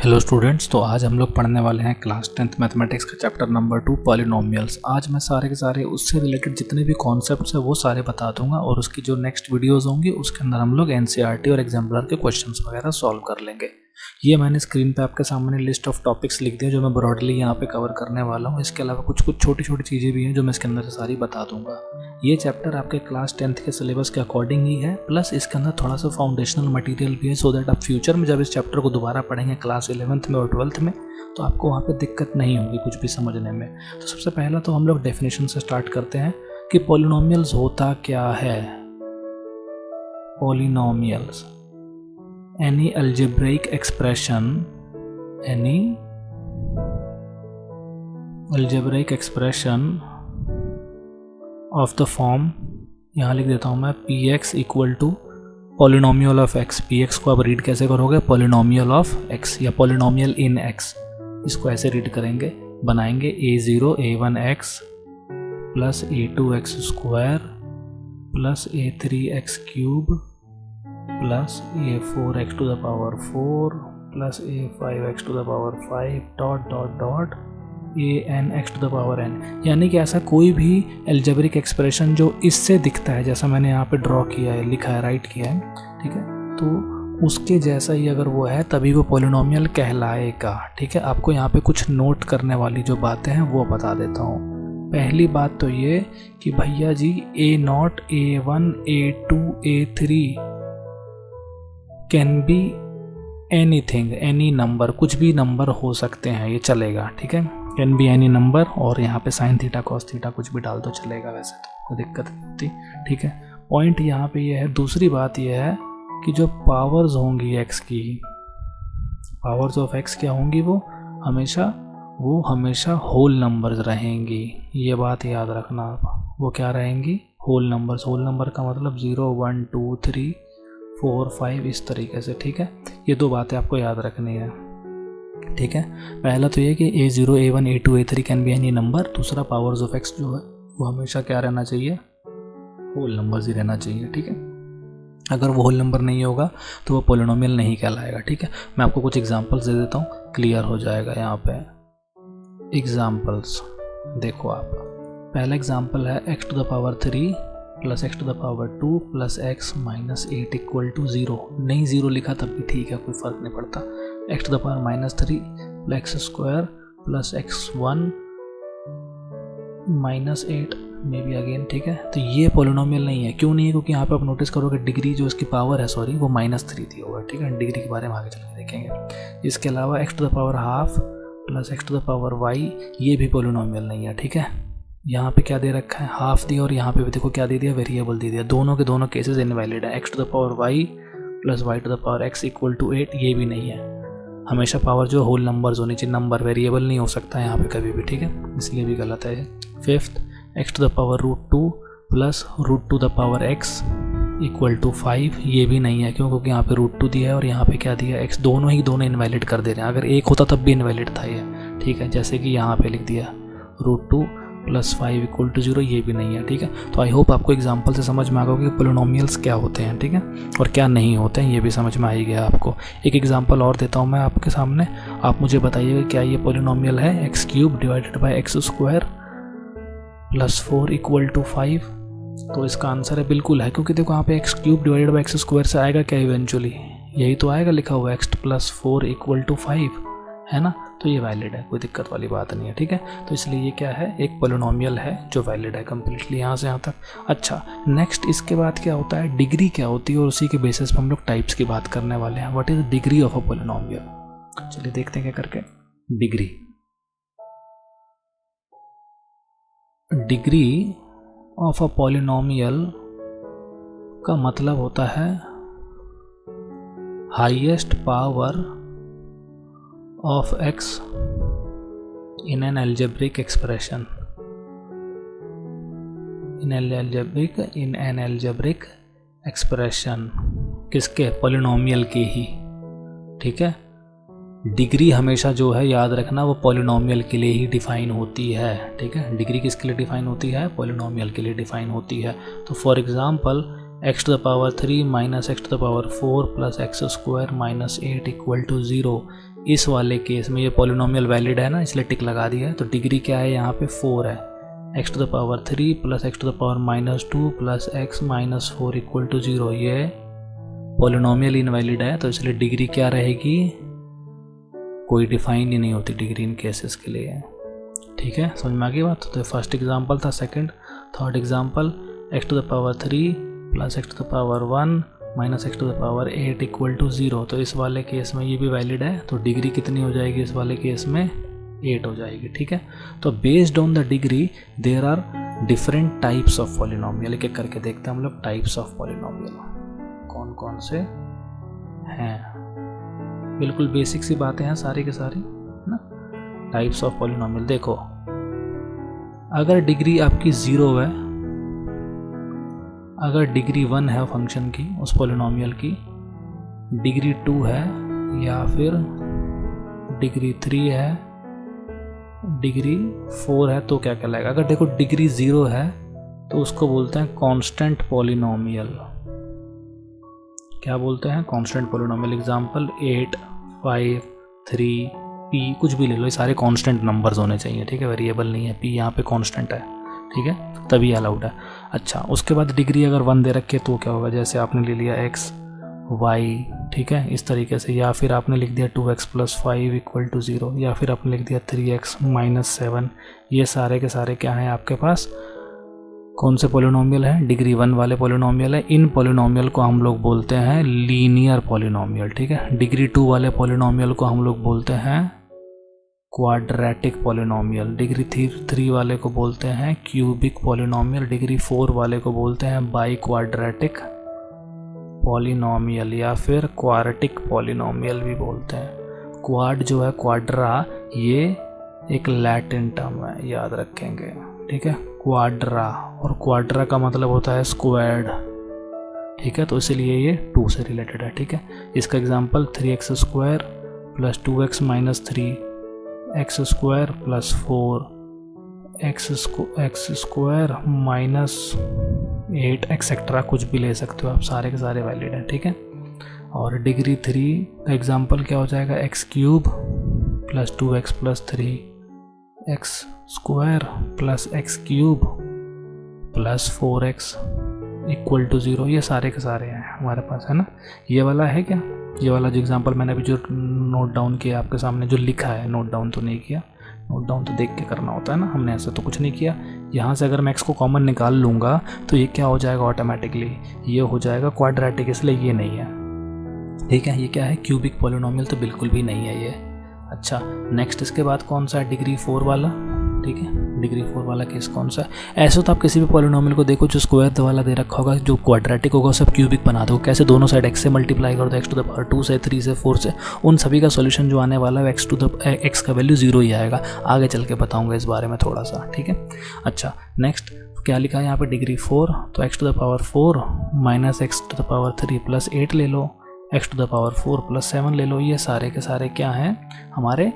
Hello students, तो आज हम लोग पढ़ने वाले हैं क्लास 10th मैथमेटिक्स का चैप्टर नंबर 2 पॉलिनोमियल्स। आज मैं सारे के सारे उससे रिलेटेड जितने भी कॉन्सेप्ट्स हैं वो सारे बता दूंगा और उसकी जो नेक्स्ट वीडियोस होंगी उसके अंदर हम लोग एनसीईआरटी और एग्जाम्पलर के क्वेश्चंस वगैरह सॉल्व कर लेंगे। ये मैंने स्क्रीन पे आपके सामने लिस्ट ऑफ टॉपिक्स लिख दिया जो मैं ब्रॉडली यहाँ पे कवर करने वाला हूँ। इसके अलावा कुछ छोटी छोटी चीज़ें भी हैं जो मैं इसके अंदर सारी बता दूंगा। ये चैप्टर आपके क्लास 10th के सिलेबस के अकॉर्डिंग ही है, प्लस इसके अंदर थोड़ा सा फाउंडेशनल मटेरियल भी है, सो दैट आप फ्यूचर में जब इस चैप्टर को दोबारा पढ़ेंगे क्लास 11th में और 12th में तो आपको वहाँ पे दिक्कत नहीं होगी कुछ भी समझने में। तो सबसे पहला तो हम लोग डेफिनेशन से स्टार्ट करते हैं कि पॉलिनोमियल्स होता क्या है। Polynomials any algebraic expression of the form, यहाँ लिख देता हूँ मैं px equal to polynomial of x। px को आप रीड कैसे करोगे? पॉलिनोमियल ऑफ x या पॉलिनोमियल इन x, इसको ऐसे रीड करेंगे, बनाएंगे a0 a1x plus a2x square plus a3x cube plus a4x to the power 4 plus a5x to the power 5 dot dot dot anx to the power n। यानी कि ऐसा कोई भी एल्जेब्रिक एक्सप्रेशन जो इससे दिखता है, जैसा मैंने यहाँ पे ड्रॉ किया है, लिखा है, राइट किया है, ठीक है, तो उसके जैसा ही अगर वो है तभी वो पॉलिनोमियल कहलाएगा। ठीक है, आपको यहाँ पे कुछ नोट करने वाली जो बातें हैं वो बता देता हूँ। पहली बात तो ये कि भैया जी a0 a1 a2 a3 can be anything, any number, कुछ भी नंबर हो सकते हैं, ये चलेगा। ठीक है, कैन बी एनी नंबर, और यहाँ पे साइन थीटा कॉस थीटा कुछ भी डाल दो चलेगा, वैसे तो कोई दिक्कत नहीं होती। ठीक है, पॉइंट यहाँ पे ये है। दूसरी बात ये है कि जो पावर्स होंगी एक्स की, पावर्स ऑफ एक्स क्या होंगी, वो हमेशा होल नंबर्स रहेंगी। ये बात याद रखना आप, वो क्या रहेंगी? Whole numbers. होल नंबर का मतलब 0 1 2 3 4 5 इस तरीके से। ठीक है, ये दो बातें आपको याद रखनी है। ठीक है, पहला तो ये कि a0 a1 a2 a3 can be any number. दूसरा पावर्स ऑफ x जो है वो हमेशा क्या रहना चाहिए? होल नंबर्स ही रहना चाहिए। ठीक है, अगर वो होल नंबर नहीं होगा तो वो पॉलिनोमियल नहीं कहलाएगा। ठीक है, मैं आपको कुछ एग्जांपल्स दे देता हूँ, क्लियर हो जाएगा। यहाँ पे एग्जांपल्स देखो आप। पहला एग्जांपल है x to the power 3 plus x to the power 2 plus x minus 8 equal to 0। नहीं 0 लिखा तब भी ठीक है, कोई फ़र्क नहीं पड़ता। X to the power minus 3 plus x square plus x1 minus 8 maybe again. ठीक है, तो ये पॉलिनोमियल नहीं है। क्यों नहीं है? क्योंकि यहाँ पे आप नोटिस करोगे डिग्री जो इसकी पावर है, सॉरी, वो -3 दी होगा। ठीक है, डिग्री के बारे में आगे चल के देखेंगे। इसके अलावा x to the power half plus x to the power y, ये भी पॉलिनोमियल नहीं है। ठीक है, यहाँ पे क्या दे रखा है? हाफ दिया, और यहाँ पे भी देखो क्या दे दिया? वेरिएबल दे दिया। दोनों के दोनों केसेस इनवैलिड है। X to the power y plus y to the power x equal to 8, ये भी नहीं है। हमेशा पावर जो होल नंबर्स होनी चाहिए, नंबर वेरिएबल नहीं हो सकता है यहाँ पे कभी भी। ठीक है, इसलिए भी गलत है। Fifth, x to the power √2 plus √2 the power x equal to 5, ये भी नहीं है। क्यों? क्योंकि यहाँ पे √2 दिया है और यहाँ पे क्या दिया? एक्स। दोनों इनवैलिड कर दे रहे हैं। अगर एक होता तब भी इनवैलिड था ये। ठीक है, जैसे कि यहाँ पे लिख दिया √2 प्लस 5 इक्वल टू 0, ये भी नहीं है। ठीक है, तो आई होप आपको एग्जांपल से समझ में आ गया कि पॉलिनोमियल्स क्या होते हैं। ठीक है, और क्या नहीं होते हैं, ये भी समझ में आ ही गया आपको। एक एग्जांपल और देता हूँ मैं आपके सामने, आप मुझे बताइएगा क्या ये पॉलिनोमियल है? X cube divided by x square plus 4 equal to 5। तो इसका आंसर है बिल्कुल है, क्योंकि देखो यहाँ पे x cube divided by x square से आएगा क्या? इवेंचुअली यही तो आएगा, लिखा हुआ एक्स प्लस 4 इक्वल टू 5, है ना? तो ये वैलिड है, कोई दिक्कत वाली बात नहीं है। ठीक है, तो इसलिए ये क्या है? एक पॉलिनोमियल है जो वैलिड है कंप्लीटली यहाँ से यहाँ तक। अच्छा, नेक्स्ट इसके बाद क्या होता है? डिग्री क्या होती है, और उसी के बेसिस पर हम लोग टाइप्स की बात करने वाले हैं। What is degree of a polynomial? चलिए देखते हैं क्या करके। डिग्री ऑफ अ पॉलिनोमियल का मतलब होता है highest power of x in an algebraic expression, in an algebraic expression, किसके? पॉलिनोमियल के ही। ठीक है, डिग्री हमेशा जो है याद रखना वो पॉलिनोमियल के लिए ही डिफाइन होती है। ठीक है, डिग्री किसके लिए डिफाइन होती है? पॉलिनोमियल के लिए डिफाइन होती है। तो for example x to the power 3 minus x to the power 4 plus x square minus 8 equal to 0, इस वाले केस में ये पॉलिनोमियल वैलिड है ना, इसलिए टिक लगा दिया है। तो डिग्री क्या है यहाँ पे 4 है, x to the power 3 plus x to the power -2 plus x minus 4 equal to 0। ये पॉलिनोमियल इनवैलिड है, तो इसलिए डिग्री क्या रहेगी, कोई डिफाइन ही नहीं होती डिग्री इन केसेस के लिए। ठीक है, समझ में आ गई बात। तो फर्स्ट एग्जांपल था, second, third example x to the power 3 plus x to the power 1 minus x to the power 8 equal to 0। तो इस वाले केस में ये भी वैलिड है, तो डिग्री कितनी हो जाएगी इस वाले केस में, 8 हो जाएगी। ठीक है, तो based on the degree there are different types of polynomial. एक एक करके देखते हैं हम लोग टाइप्स ऑफ पॉलिनोमियल कौन कौन से हैं। बिल्कुल बेसिक सी बातें हैं सारी की सारी ना। टाइप्स ऑफ पॉलिनोमियल देखो, अगर डिग्री आपकी 0 है, अगर डिग्री 1 है फंक्शन की उस पॉलिनोमियल की, डिग्री 2 है या फिर डिग्री 3 है, डिग्री 4 है, तो क्या कहलाएगा। अगर देखो डिग्री 0 है तो उसको बोलते हैं कांस्टेंट पॉलिनोमियल। क्या बोलते हैं, कांस्टेंट पॉलिनोमियल। एग्जांपल 8, 5, 3, p, कुछ भी ले लो, ये सारे कांस्टेंट नंबर्स होने चाहिए। ठीक है, वेरिएबल नहीं है, p यहाँ पे कांस्टेंट है। ठीक है, तभी अलाउड है। अच्छा, उसके बाद डिग्री अगर 1 दे रखी है तो क्या होगा, जैसे आपने ले लिया x, y, ठीक है, इस तरीके से, या फिर आपने लिख दिया 2x प्लस 5 इक्वल टू 0, या फिर आपने लिख दिया 3x माइनस 7। ये सारे के सारे क्या हैं आपके पास, कौन से पॉलिनोमियल हैं, डिग्री 1 वाले पॉलिनोमियल है। इन पॉलिनोमियल को हम लोग बोलते हैं लीनियर पॉलिनोमियल। ठीक है, डिग्री 2 वाले पॉलिनोमियल को हम लोग बोलते हैं क्वाड्रेटिक पॉलिनोमियल। डिग्री 3 वाले को बोलते हैं क्यूबिक पॉलिनोमियल। डिग्री 4 वाले को बोलते हैं बाई क्वाड्रेटिक पॉलिनोमियल या फिर क्वाड्रेटिक पॉलिनोमियल भी बोलते हैं। क्वाड जो है, क्वाड्रा, ये एक लैटिन टर्म है, याद रखेंगे। ठीक है, क्वाड्रा, और क्वाड्रा का मतलब होता है स्क्वायर्ड। ठीक है, तो इसलिए ये 2 से रिलेटेड है। ठीक है, इसका example 3x square plus 2x minus 3 x square plus 4 x square minus 8 etcetera, कुछ भी ले सकते हो आप, सारे के सारे वैलिड हैं। ठीक है, और डिग्री 3 का एग्जांपल क्या हो जाएगा, x cube plus 2x plus 3 x square plus x cube plus 4x equal to 0। ये सारे के सारे हैं हमारे पास, है ना। ये वाला है क्या, ये वाला जो एग्जांपल मैंने अभी जो नोट डाउन किया आपके सामने, जो लिखा है, नोट डाउन तो नहीं किया, नोट डाउन तो देख के करना होता है ना, हमने ऐसा तो कुछ नहीं किया। यहाँ से अगर मैं x को कॉमन निकाल लूँगा तो ये क्या हो जाएगा, ऑटोमेटिकली ये हो जाएगा क्वाड्रेटिक, इसलिए ये नहीं है। ठीक है, ये क्या है, क्यूबिक पॉलिनोमियल तो बिल्कुल भी नहीं है ये। अच्छा, नेक्स्ट इसके बाद कौन सा है, डिग्री 4 वाला। ठीक है, डिग्री 4 वाला केस कौन सा है। ऐसे तो आप किसी भी पॉलिनोमियल को देखो जो स्क्वायर वाला दे रखा होगा, जो क्वाड्रेटिक होगा सब क्यूबिक बना दो। कैसे, दोनों साइड x से मल्टीप्लाई कर दो, x टू द पावर 2 से, 3 से, 4 से, उन सभी का सॉल्यूशन जो आने वाला है x का वैल्यू 0 ही आएगा। आगे चल के बताऊंगा इस बारे में थोड़ा सा। ठीक है, अच्छा, नेक्स्ट क्या लिखा है यहाँ पे, डिग्री 4, तो x to the power 4 minus x to the power 3 plus 8 ले लो, x to the power 4 plus 7 ले लो। ये सारे के सारे क्या हैं, हमारे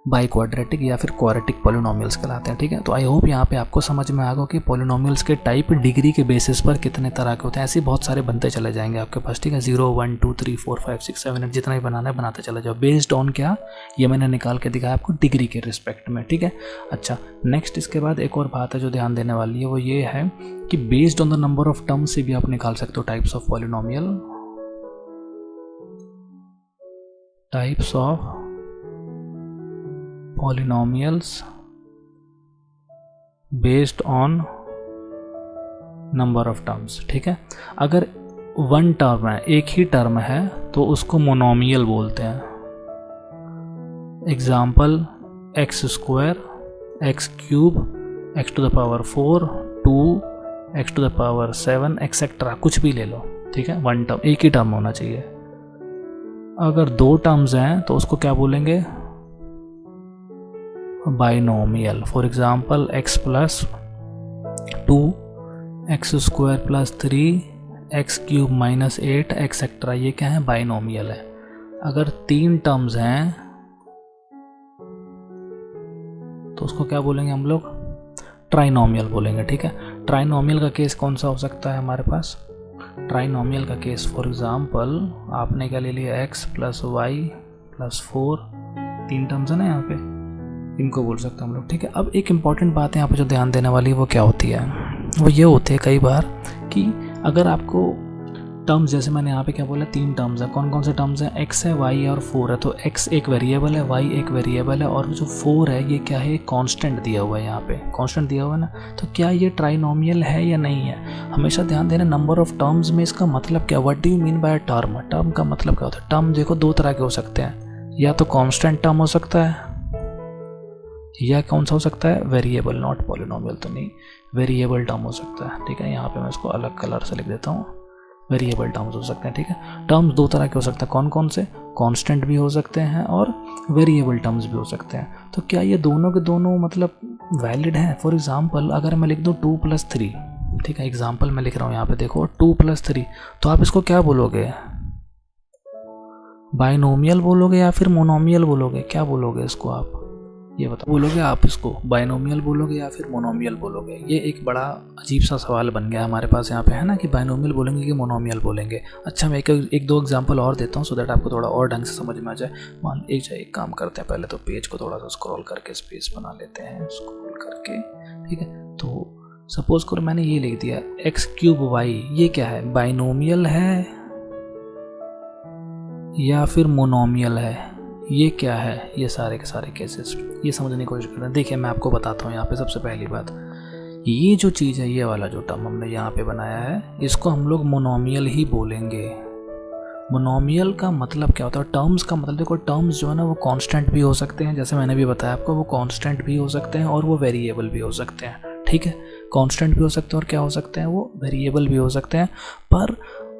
बाई क्वाड्रेटिक या फिर क्वाड्रेटिक पॉलिनोमियल्स कहलाते हैं। ठीक है, तो आई होप यहाँ पे आपको समझ में आ गया कि पॉलिनोमियल्स के टाइप डिग्री के बेसिस पर कितने तरह के होते हैं। ऐसे बहुत सारे बनते चले जाएंगे आपके पास। ठीक है, 0, 1, 2, 3, 4, 5, 6, 7, 8 जितना ही बनाना है बनाते चले जाओ, बेस्ड ऑन क्या, ये मैंने निकाल के दिखाया आपको डिग्री के रिस्पेक्ट में। ठीक है, अच्छा, नेक्स्ट इसके बाद एक और बात है जो ध्यान देने वाली है, वो ये है कि based on the number of terms से भी आप निकाल सकते हो types of polynomial. Types of polynomials based on number of terms. ठीक है, अगर 1 टर्म है, एक ही टर्म है, तो उसको मोनोमियल बोलते हैं। Example x square, x cube, x to the power 4, 2, x to the power 7 etcetera, कुछ भी ले लो। ठीक है, 1 टर्म, एक ही टर्म होना चाहिए। अगर 2 टर्म्स हैं तो उसको क्या बोलेंगे, binomial. For example x plus 2, x square plus 3, x cube minus 8 etcetera, ये क्या है, बाइनोमियल है। अगर 3 टर्म्स हैं तो उसको क्या बोलेंगे हम लोग, ट्राइनोमियल बोलेंगे। ठीक है, ट्राइनोमियल का केस कौन सा हो सकता है हमारे पास, ट्राइनोमियल का केस फॉर एग्जाम्पल आपने क्या ले लिया, x plus y plus 4 3 terms है ना यहाँ पे, इनको बोल सकते हैं हम लोग, ठीक है। अब एक इम्पॉर्टेंट बात है यहाँ पे जो ध्यान देने वाली है वो क्या होती है, वो ये होती है कई बार कि अगर आपको टर्म्स, जैसे मैंने यहाँ पे क्या बोला 3 टर्म्स है, कौन कौन से टर्म्स हैं, x है, y है और 4 है। तो x एक वेरिएबल है, y एक वेरिएबल है और जो 4 है ये क्या है, ये कांस्टेंट दिया हुआ है, यहाँ पे कांस्टेंट दिया हुआ है ना। तो क्या ये ट्राइनोमियल है या नहीं है, हमेशा ध्यान देना नंबर ऑफ टर्म्स में इसका मतलब क्या, what do you mean by term. Term का मतलब क्या होता है, टर्म देखो 2 तरह के हो सकते हैं, या तो कांस्टेंट टर्म हो सकता है या कौन सा हो सकता है, वेरिएबल, नॉट पॉलिनोमियल तो नहीं, वेरिएबल टर्म हो सकता है, ठीक है। यहाँ पे मैं इसको अलग कलर से लिख देता हूँ, वेरिएबल टर्म्स हो सकते हैं, ठीक है। टर्म्स 2 तरह के हो सकते हैं, कौन कौन से, कांस्टेंट भी हो सकते हैं और वेरिएबल टर्म्स भी हो सकते हैं। तो क्या ये दोनों के दोनों मतलब वैलिड हैं। फॉर एग्जांपल अगर मैं लिख दूँ 2 + 3, ठीक है, एग्जांपल मैं लिख रहा हूँ यहाँ पे देखो 2 + 3, तो आप इसको क्या बोलोगे, बाइनोमियल बोलोगे या फिर मोनोमियल बोलोगे, क्या बोलोगे इसको आप, ये बताओ, बोलोगे आप इसको बाइनोमियल बोलोगे या फिर मोनोमियल बोलोगे। ये एक बड़ा अजीब सा सवाल बन गया हमारे पास यहाँ पे, है ना, कि बाइनोमियल बोलेंगे कि मोनोमियल बोलेंगे। अच्छा मैं एक दो एग्जांपल और देता हूँ सो दैट आपको थोड़ा और ढंग से समझ में आ जाए। मान एक काम करते हैं, पहले तो पेज को थोड़ा सा स्क्रॉल करके स्पेस बना लेते हैं, स्क्रॉल करके, ठीक है। तो सपोज करो मैंने ये लिख दिया x³ y, ये क्या है, बाइनोमियल है या फिर मोनोमियल है, ये क्या है, ये सारे के सारे केसेस ये समझने की कोशिश कर रहे हैं। देखिए मैं आपको बताता हूँ यहाँ पे सबसे पहली बात, ये जो चीज़ है, ये वाला जो टर्म हमने यहाँ पे बनाया है, इसको हम लोग मोनोमियल ही बोलेंगे। मोनोमियल का मतलब क्या होता है, टर्म्स का मतलब देखो, टर्म्स जो है ना वो कांस्टेंट भी हो सकते हैं, जैसे मैंने भी बताया आपको, वो कांस्टेंट भी हो सकते हैं और वो वेरिएबल भी हो सकते हैं, ठीक है। कांस्टेंट भी हो सकते हैं और क्या हो सकते हैं, वो वेरिएबल भी हो सकते हैं, पर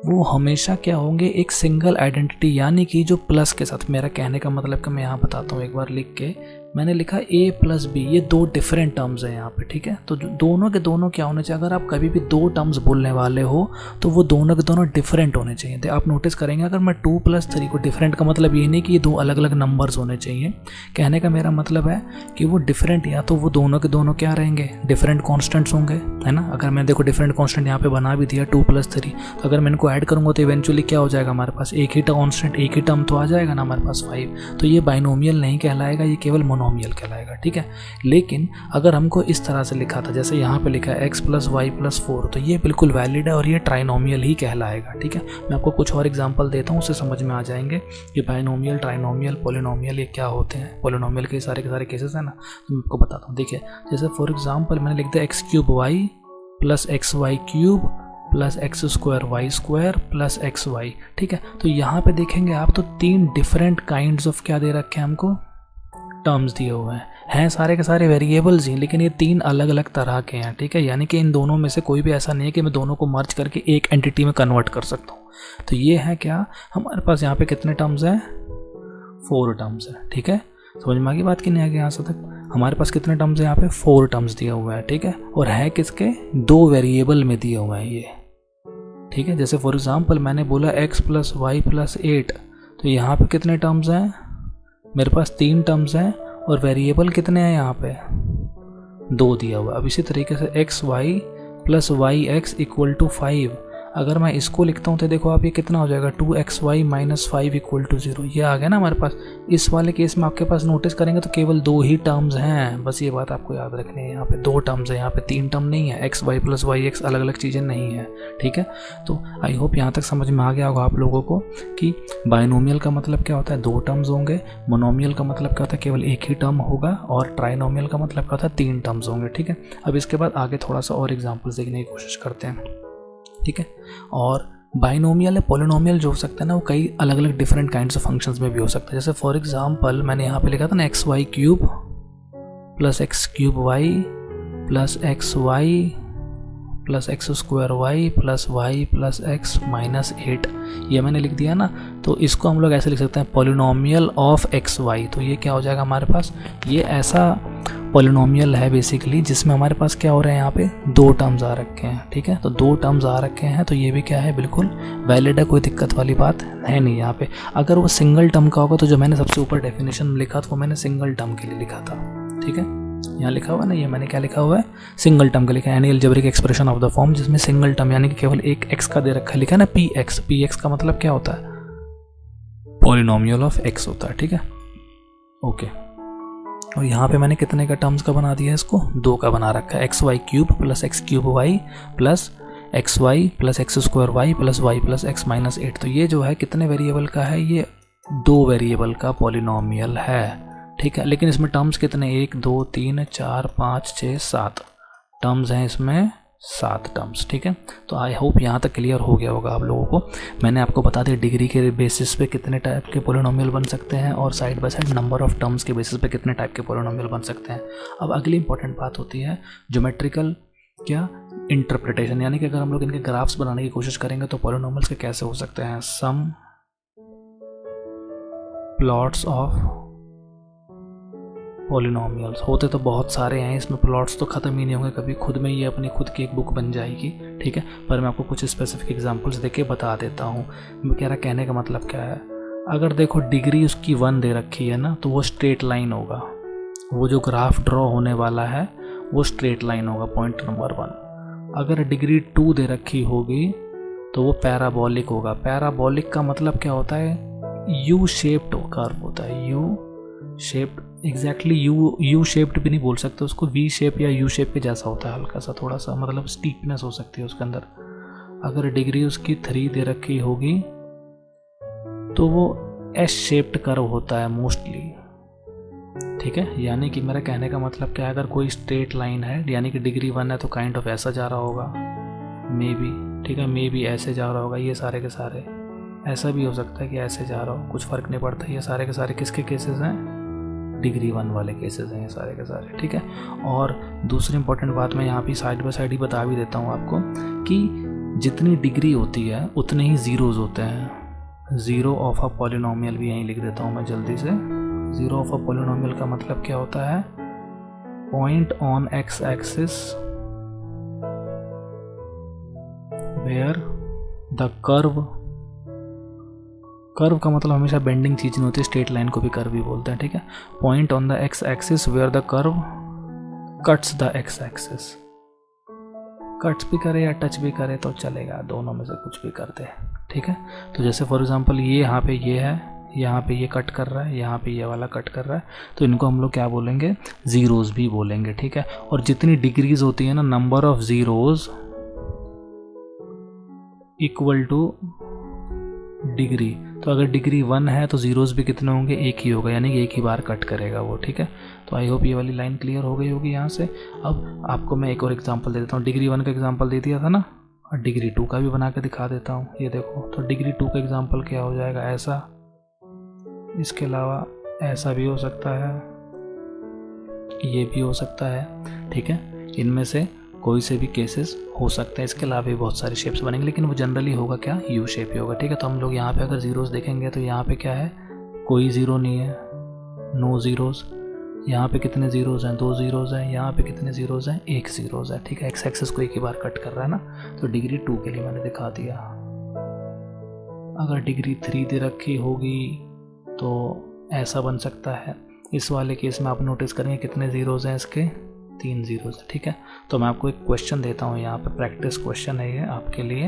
वो हमेशा क्या होंगे, एक सिंगल आइडेंटिटी, यानी कि जो प्लस के साथ, मेरा कहने का मतलब कि मैं यहाँ बताता हूँ एक बार लिख के, मैंने लिखा a + b, ये 2 डिफरेंट टर्म्स हैं यहाँ पे, ठीक है। तो दोनों के दोनों क्या होने चाहिए, अगर आप कभी भी 2 टर्म्स बोलने वाले हो तो वो दोनों के दोनों डिफरेंट होने चाहिए। तो आप नोटिस करेंगे अगर मैं 2 + 3 को, डिफरेंट का मतलब ये नहीं कि ये 2 अलग अलग नंबर्स होने चाहिए, कहने का मेरा मतलब है कि वो डिफरेंट, या तो वो दोनों के दोनों क्या रहेंगे, डिफरेंट कॉन्स्टेंट्स होंगे, है ना। अगर मैं देखो डिफरेंट कॉन्स्टेंट यहाँ पे बना भी दिया 2 + 3, तो अगर मैं इनको ऐड करूँगा तो इवेंचुअली क्या हो जाएगा, हमारे पास एक ही कॉन्स्टेंट, एक ही टर्म तो आ जाएगा ना हमारे पास 5। तो ये बाइनोमियल नहीं कहलाएगा, ये केवल मोनोमियल कहलाएगा, ठीक है। लेकिन अगर हमको इस तरह से लिखा था, जैसे यहाँ पे लिखा है x + y + 4, तो ये बिल्कुल वैलिड है और ये ट्राइनोमियल ही कहलाएगा, ठीक है। मैं आपको कुछ और एग्जांपल देता हूँ, उससे समझ में आ जाएंगे कि बाइनोमियल, ट्राइनोमियल, पॉलिनोमियल ये क्या होते हैं। पॉलिनोमियल के सारे केसेस है ना, तो मैं आपको बताता हूँ। देखिए जैसे फॉर एग्जाम्पल मैंने लिख दिया x³ y + xy³ + x² y² + xy, ठीक है। तो यहाँ पे देखेंगे आप तो 3 डिफरेंट काइंड्स ऑफ क्या दे रखे हैं हमको, टर्म्स दिए हुए हैं सारे के सारे वेरिएबल्स ही, लेकिन ये 3 अलग अलग तरह के हैं, ठीक है। यानी कि इन दोनों में से कोई भी ऐसा नहीं है कि मैं दोनों को मर्ज करके एक एंटिटी में कन्वर्ट कर सकता हूँ। तो ये है क्या, हमारे पास यहाँ पे कितने टर्म्स हैं, 4 टर्म्स हैं, ठीक है। समझ में आ गई बात कि नहीं आ गई यहाँ से तक, हमारे पास कितने टर्म्स हैं यहाँ पे, 4 टर्म्स दिए हुए हैं, ठीक है। और है किसके, 2 वेरिएबल में दिए हुए हैं ये, ठीक है। जैसे फॉर एग्जाम्पल मैंने बोला x + y + 8, तो यहाँ पे कितने टर्म्स हैं, मेरे पास 3 टर्म्स हैं और वेरिएबल कितने हैं यहाँ पे, 2 दिया हुआ। अब इसी तरीके से xy + yx = 5, अगर मैं इसको लिखता हूँ तो देखो आप ये कितना हो जाएगा, 2xy - 5 = 0, ये आ गया ना हमारे पास। इस वाले केस में आपके पास नोटिस करेंगे तो केवल 2 ही टर्म्स हैं, बस ये बात आपको याद रखनी है। यहाँ पे 2 टर्म्स हैं, यहाँ पे 3 टर्म नहीं है, xy + yx अलग अलग चीज़ें नहीं है, ठीक है। तो आई होप यहाँ तक समझ में आ गया होगा आप लोगों को कि बाइनोमियल का मतलब क्या होता है, 2 टर्म्स होंगे, मोनोमियल का मतलब क्या होता है, केवल एक ही टर्म होगा, और ट्राइनोमियल का मतलब क्या होता है, 3 टर्म्स होंगे, ठीक है। अब इसके बाद आगे थोड़ा सा और एग्जाम्पल्स देखने की कोशिश करते हैं, ठीक है। और बाइनोमियल या पॉलिनोमियल जो हो सकता है ना, वो कई अलग अलग डिफरेंट काइंड्स ऑफ फंक्शंस में भी हो सकता है। जैसे फॉर एग्जांपल मैंने यहाँ पे लिखा था ना xy³ + x³ y + xy + x² y + y + x - 8, ये मैंने लिख दिया ना। तो इसको हम लोग ऐसे लिख सकते हैं, पॉलिनोमियल ऑफ xy। तो ये क्या हो जाएगा हमारे पास, ये ऐसा पॉलिनोमियल है बेसिकली जिसमें हमारे पास क्या हो रहा है, यहाँ पे 2 टर्म्स आ रखे हैं, ठीक है। तो 2 टर्म्स आ रखे हैं, तो ये भी क्या है, बिल्कुल वैलिड है, कोई दिक्कत वाली बात है नहीं यहाँ पे। अगर वो सिंगल टर्म का होगा तो जो मैंने सबसे ऊपर डेफिनेशन लिखा था वो मैंने सिंगल टर्म के लिए लिखा था, ठीक है। यहाँ लिखा हुआ है ना, ये मैंने क्या लिखा हुआ है, सिंगल टर्म का लिखा है, any algebraic expression of the form, जिसमें सिंगल टर्म यानी कि केवल एक x का दे रखा है, लिखा है ना px का मतलब क्या होता है, पॉलिनोमियल ऑफ x होता है, ठीक है। ओके। और यहाँ पे मैंने कितने का टर्म्स का बना दिया है, इसको 2 का बना रखा है, x y cube plus x cube y plus x y plus x square y plus y plus x minus 8। तो ये जो है कितने वेरिएबल का है, ये 2 वेरिएबल का पॉलिनोमियल है, ठीक है। लेकिन इसमें टर्म्स कितने, 1 2 3 4 5 6 7 टर्म्स हैं इसमें, 7 टर्म्स, ठीक है। तो आई होप यहाँ तक क्लियर हो गया होगा आप लोगों को। मैंने आपको बता दिया डिग्री के बेसिस पे कितने टाइप के पॉलिनोमियल बन सकते हैं और side by side number of terms के बेसिस पे कितने टाइप के पॉलिनोमियल बन सकते हैं। अब अगली इंपॉर्टेंट बात होती है ज्योमेट्रिकल क्या इंटरप्रिटेशन, यानी कि अगर हम लोग इनके ग्राफ्स बनाने की कोशिश करेंगे तो पॉलिनोमियल्स के कैसे हो सकते हैं। सम प्लॉट्स ऑफ पॉलिनोमियल्स होते तो बहुत सारे हैं, इसमें प्लॉट्स तो ख़त्म ही नहीं होंगे कभी, खुद में ये अपनी खुद की एक बुक बन जाएगी, ठीक है। पर मैं आपको कुछ स्पेसिफिक एग्जांपल्स देके बता देता हूँ। मेरा कहने का मतलब क्या है, अगर देखो डिग्री उसकी 1 दे रखी है ना, तो वो स्ट्रेट लाइन होगा, वो जो ग्राफ ड्रॉ होने वाला है वो स्ट्रेट लाइन होगा, पॉइंट नंबर 1। अगर डिग्री 2 दे रखी होगी तो वो पैराबोलिक होगा। पैराबोलिक का मतलब क्या होता है, यू शेप्ड कर्व होता है, U shaped, exactly U shaped भी नहीं बोल सकते उसको, वी शेप या यू शेप के जैसा होता है, हल्का सा थोड़ा सा मतलब स्टीपनेस हो सकती है उसके अंदर। अगर डिग्री उसकी 3 दे रखी होगी तो वो एस शेप्ड कर्व होता है मोस्टली, ठीक है। यानी कि मेरा कहने का मतलब क्या है, अगर कोई स्ट्रेट लाइन है यानी कि डिग्री 1 है तो काइंड ऑफ ऐसा जा रहा होगा मे बी, ठीक है, मे बी ऐसे जा रहा होगा, ये सारे के सारे। ऐसा भी हो सकता है कि ऐसे जा रहा हो, कुछ फ़र्क नहीं पड़ता। ये सारे के सारे किसके केसेस हैं, डिग्री 1 वाले केसेस हैं ये सारे के सारे, ठीक है। और दूसरी इंपॉर्टेंट बात मैं यहाँ पे साइड बाय साइड ही बता भी देता हूँ आपको कि जितनी डिग्री होती है उतने ही ज़ीरोज़ होते हैं। ज़ीरो ऑफ अ पॉलिनोमियल भी यहीं लिख देता हूँ मैं जल्दी से। ज़ीरो ऑफ अ पॉलिनोमियल का मतलब क्या होता है, point on x axis where the curve का मतलब हमेशा बेंडिंग चीज़ नहीं होती, स्ट्रेट लाइन को भी कर्व भी बोलते हैं, ठीक है। Point on the x axis where the curve cuts the x axis, cuts भी करे या टच भी करे तो चलेगा, दोनों में से कुछ भी करते हैं, ठीक है। तो जैसे फॉर एग्जांपल ये यहाँ पे ये है, यहाँ पे ये कट कर रहा है, यहाँ पे ये वाला कट कर रहा है, तो इनको हम लोग क्या बोलेंगे, ज़ीरोज़ भी बोलेंगे, ठीक है। और जितनी डिग्रीज होती है ना, number of zeros equal two degree. तो अगर डिग्री 1 है तो ज़ीरोज़ भी कितने होंगे, 1 ही होगा, यानी कि 1 ही बार कट करेगा वो, ठीक है। तो आई होप ये वाली लाइन क्लियर हो गई होगी यहाँ से। अब आपको मैं एक और एग्जांपल दे देता हूँ। डिग्री 1 का एग्जांपल दे दिया था ना, और डिग्री 2 का भी बना के दिखा देता हूँ। ये देखो, तो डिग्री 2 का एग्जांपल क्या हो जाएगा, ऐसा, इसके अलावा ऐसा भी हो सकता है, ये भी हो सकता है, ठीक है। इनमें से कोई से भी केसेस हो सकते हैं। इसके अलावा भी बहुत सारे शेप्स बनेंगे, लेकिन वो जनरली होगा क्या, यू शेप ही होगा, ठीक है। तो हम लोग यहाँ पे अगर ज़ीरोज़ देखेंगे तो यहाँ पे क्या है, कोई ज़ीरो नहीं है, नो ज़ीरोज़। यहाँ पे कितने ज़ीरोज़ हैं, 2 ज़ीरोज़ हैं। यहाँ पे कितने ज़ीरोज़ हैं, 1 ज़ीरोज़ है, ठीक है। एक्स एक्सिस को एक ही बार कट कर रहा है ना, तो डिग्री 2 के लिए मैंने दिखा दिया। अगर डिग्री 3 दे रखी होगी तो ऐसा बन सकता है। इस वाले केस में आप नोटिस करेंगे कितने ज़ीरोज़ हैं इसके, 3 ज़ीरोज़, ठीक है। तो मैं आपको एक क्वेश्चन देता हूँ यहाँ पे, प्रैक्टिस क्वेश्चन है ये आपके लिए,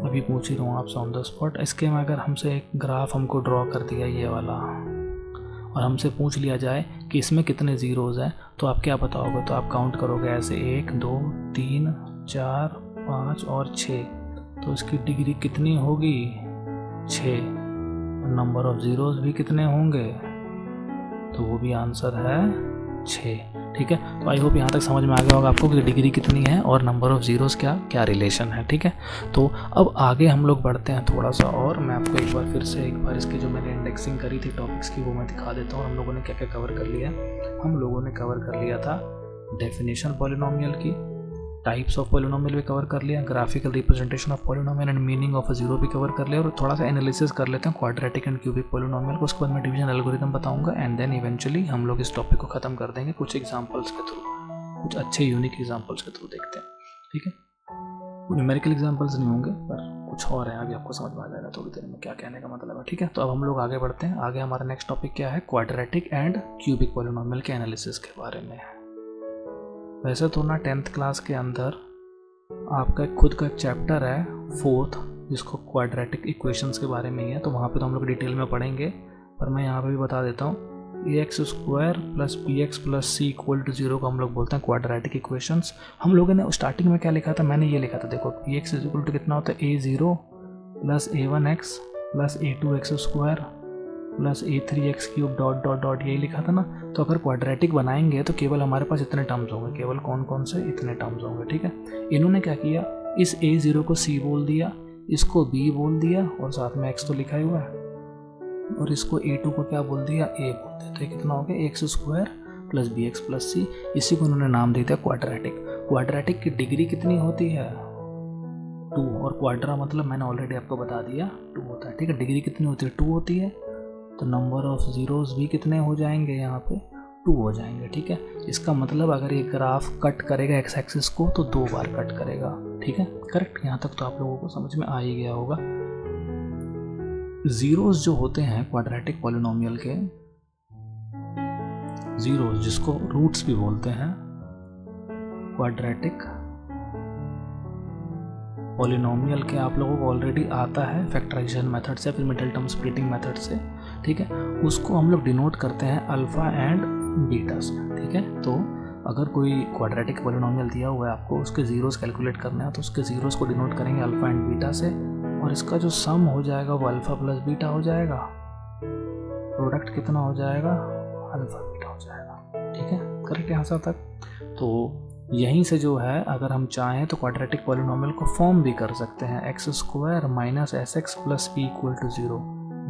अभी पूछ ही रहा हूँ आपसे ऑन द स्पॉट। इसके में अगर हमसे एक ग्राफ हमको ड्रॉ कर दिया ये वाला, और हमसे पूछ लिया जाए कि इसमें कितने ज़ीरोज़ हैं, तो आप क्या बताओगे, तो आप काउंट करोगे ऐसे 1 2 3 4 5 और 6, तो इसकी डिग्री कितनी होगी, 6। नंबर ऑफ ज़ीरोज़ भी कितने होंगे, तो वो भी आंसर है 6, ठीक है। तो आई होप यहाँ तक समझ में आ गया होगा आपको कि डिग्री कितनी है और नंबर ऑफ ज़ीरोज़ क्या क्या रिलेशन है, ठीक है। तो अब आगे हम लोग बढ़ते हैं थोड़ा सा, और मैं आपको एक बार फिर से एक बार इसकी जो मैंने इंडेक्सिंग करी थी टॉपिक्स की वो मैं दिखा देता हूँ। हम लोगों ने क्या क्या कवर कर लिया। हम लोगों ने कवर कर लिया था डेफिनेशन पॉलिनोमियल की, टाइप्स ऑफ पॉलिनोमियल भी कवर कर लिया, graphical representation of polynomial and meaning of a zero भी कवर कर लिया, और थोड़ा सा एनालिसिस कर लेते हैं क्वाड्रेटिक एंड क्यूबिक पॉलिनोमियल को। उसके बाद मैं डिवीजन एल्गोरिथम बताऊंगा, एंड देन इवेंचुअली हम लोग इस टॉपिक को खत्म कर देंगे कुछ एग्जांपल्स के थ्रू, कुछ अच्छे यूनिक एग्जांपल्स के थ्रू देखते हैं, ठीक है। न्यूमेरिकल एग्जांपल्स नहीं होंगे पर कुछ और है, अभी आपको समझ में आ जाएगा थोड़ी देर में क्या कहने का मतलब है, ठीक है। तो अब हम लोग आगे बढ़ते हैं। आगे हमारा नेक्स्ट टॉपिक क्या है, क्वाड्रेटिक एंड क्यूबिक पॉलिनोमियल के एनालिसिस के बारे में। वैसे तो ना 10th क्लास के अंदर आपका खुद का एक चैप्टर है 4th, जिसको क्वाड्रेटिक इक्वेशंस के बारे में ही है, तो वहाँ पे तो हम लोग डिटेल में पढ़ेंगे, पर मैं यहाँ पे भी बता देता हूँ A x square plus B x plus C equal to 0 को हम लोग बोलते हैं क्वाड्रेटिक इक्वेशंस। हम लोगों ने स्टार्टिंग में क्या लिखा था, मैंने ये लिखा था, देखो P x is equal to कितना होता है a0 plus a1x plus a2x square plus a3x cube dot dot dot, यही लिखा था ना। तो अगर क्वाड्रेटिक बनाएंगे तो केवल हमारे पास इतने टर्म्स होंगे, केवल कौन कौन से, इतने टर्म्स होंगे, ठीक है। इन्होंने क्या किया, इस a0 को c बोल दिया, इसको b बोल दिया और साथ में x तो लिखा ही हुआ है, और इसको a2 को क्या बोल दिया, a बोल दिया। तो ये कितना हो गया, X square plus B x plus C, इसी को उन्होंने नाम दे दिया क्वाड्रेटिक। क्वाड्रेटिक की डिग्री कितनी होती है, 2, और क्वाड्रा मतलब मैंने ऑलरेडी आपको बता दिया 2 होता है, ठीक है। डिग्री कितनी होती है, 2 होती है, तो नंबर ऑफ जीरोस भी कितने हो जाएंगे, यहाँ पे 2 हो जाएंगे, ठीक है। इसका मतलब अगर ये ग्राफ कट करेगा एक्स एक्सिस को तो 2 बार कट करेगा, ठीक है, करेक्ट। यहाँ तक तो आप लोगों को समझ में आ ही गया होगा। जीरोस जो होते हैं क्वाड्रेटिक पॉलिनोमियल के, जीरोस जिसको रूट्स भी बोलते हैं, क्वाड्रेटिक पॉलिनोमियल के आप लोगों को ऑलरेडी आता है फैक्टराइजेशन मेथड से, फिर मिडिल टर्म स्प्लिटिंग मेथड से, ठीक है। उसको हम लोग डिनोट करते हैं अल्फा एंड बीटा से, ठीक है। तो अगर कोई क्वाड्रेटिक पॉलिनोमियल दिया हुआ है आपको, उसके जीरोस कैलकुलेट करना है, तो उसके जीरोस को डिनोट करेंगे अल्फा एंड बीटा से, और इसका जो सम हो जाएगा वो अल्फा प्लस बीटा हो जाएगा, प्रोडक्ट कितना हो जाएगा, अल्फा बीटा हो जाएगा, ठीक है, करेक्ट यहाँ से तक। तो यहीं से जो है अगर हम चाहें तो क्वाड्रेटिक पॉलिनोमियल को फॉर्म भी कर सकते हैं, x square minus S x plus P equal to 0,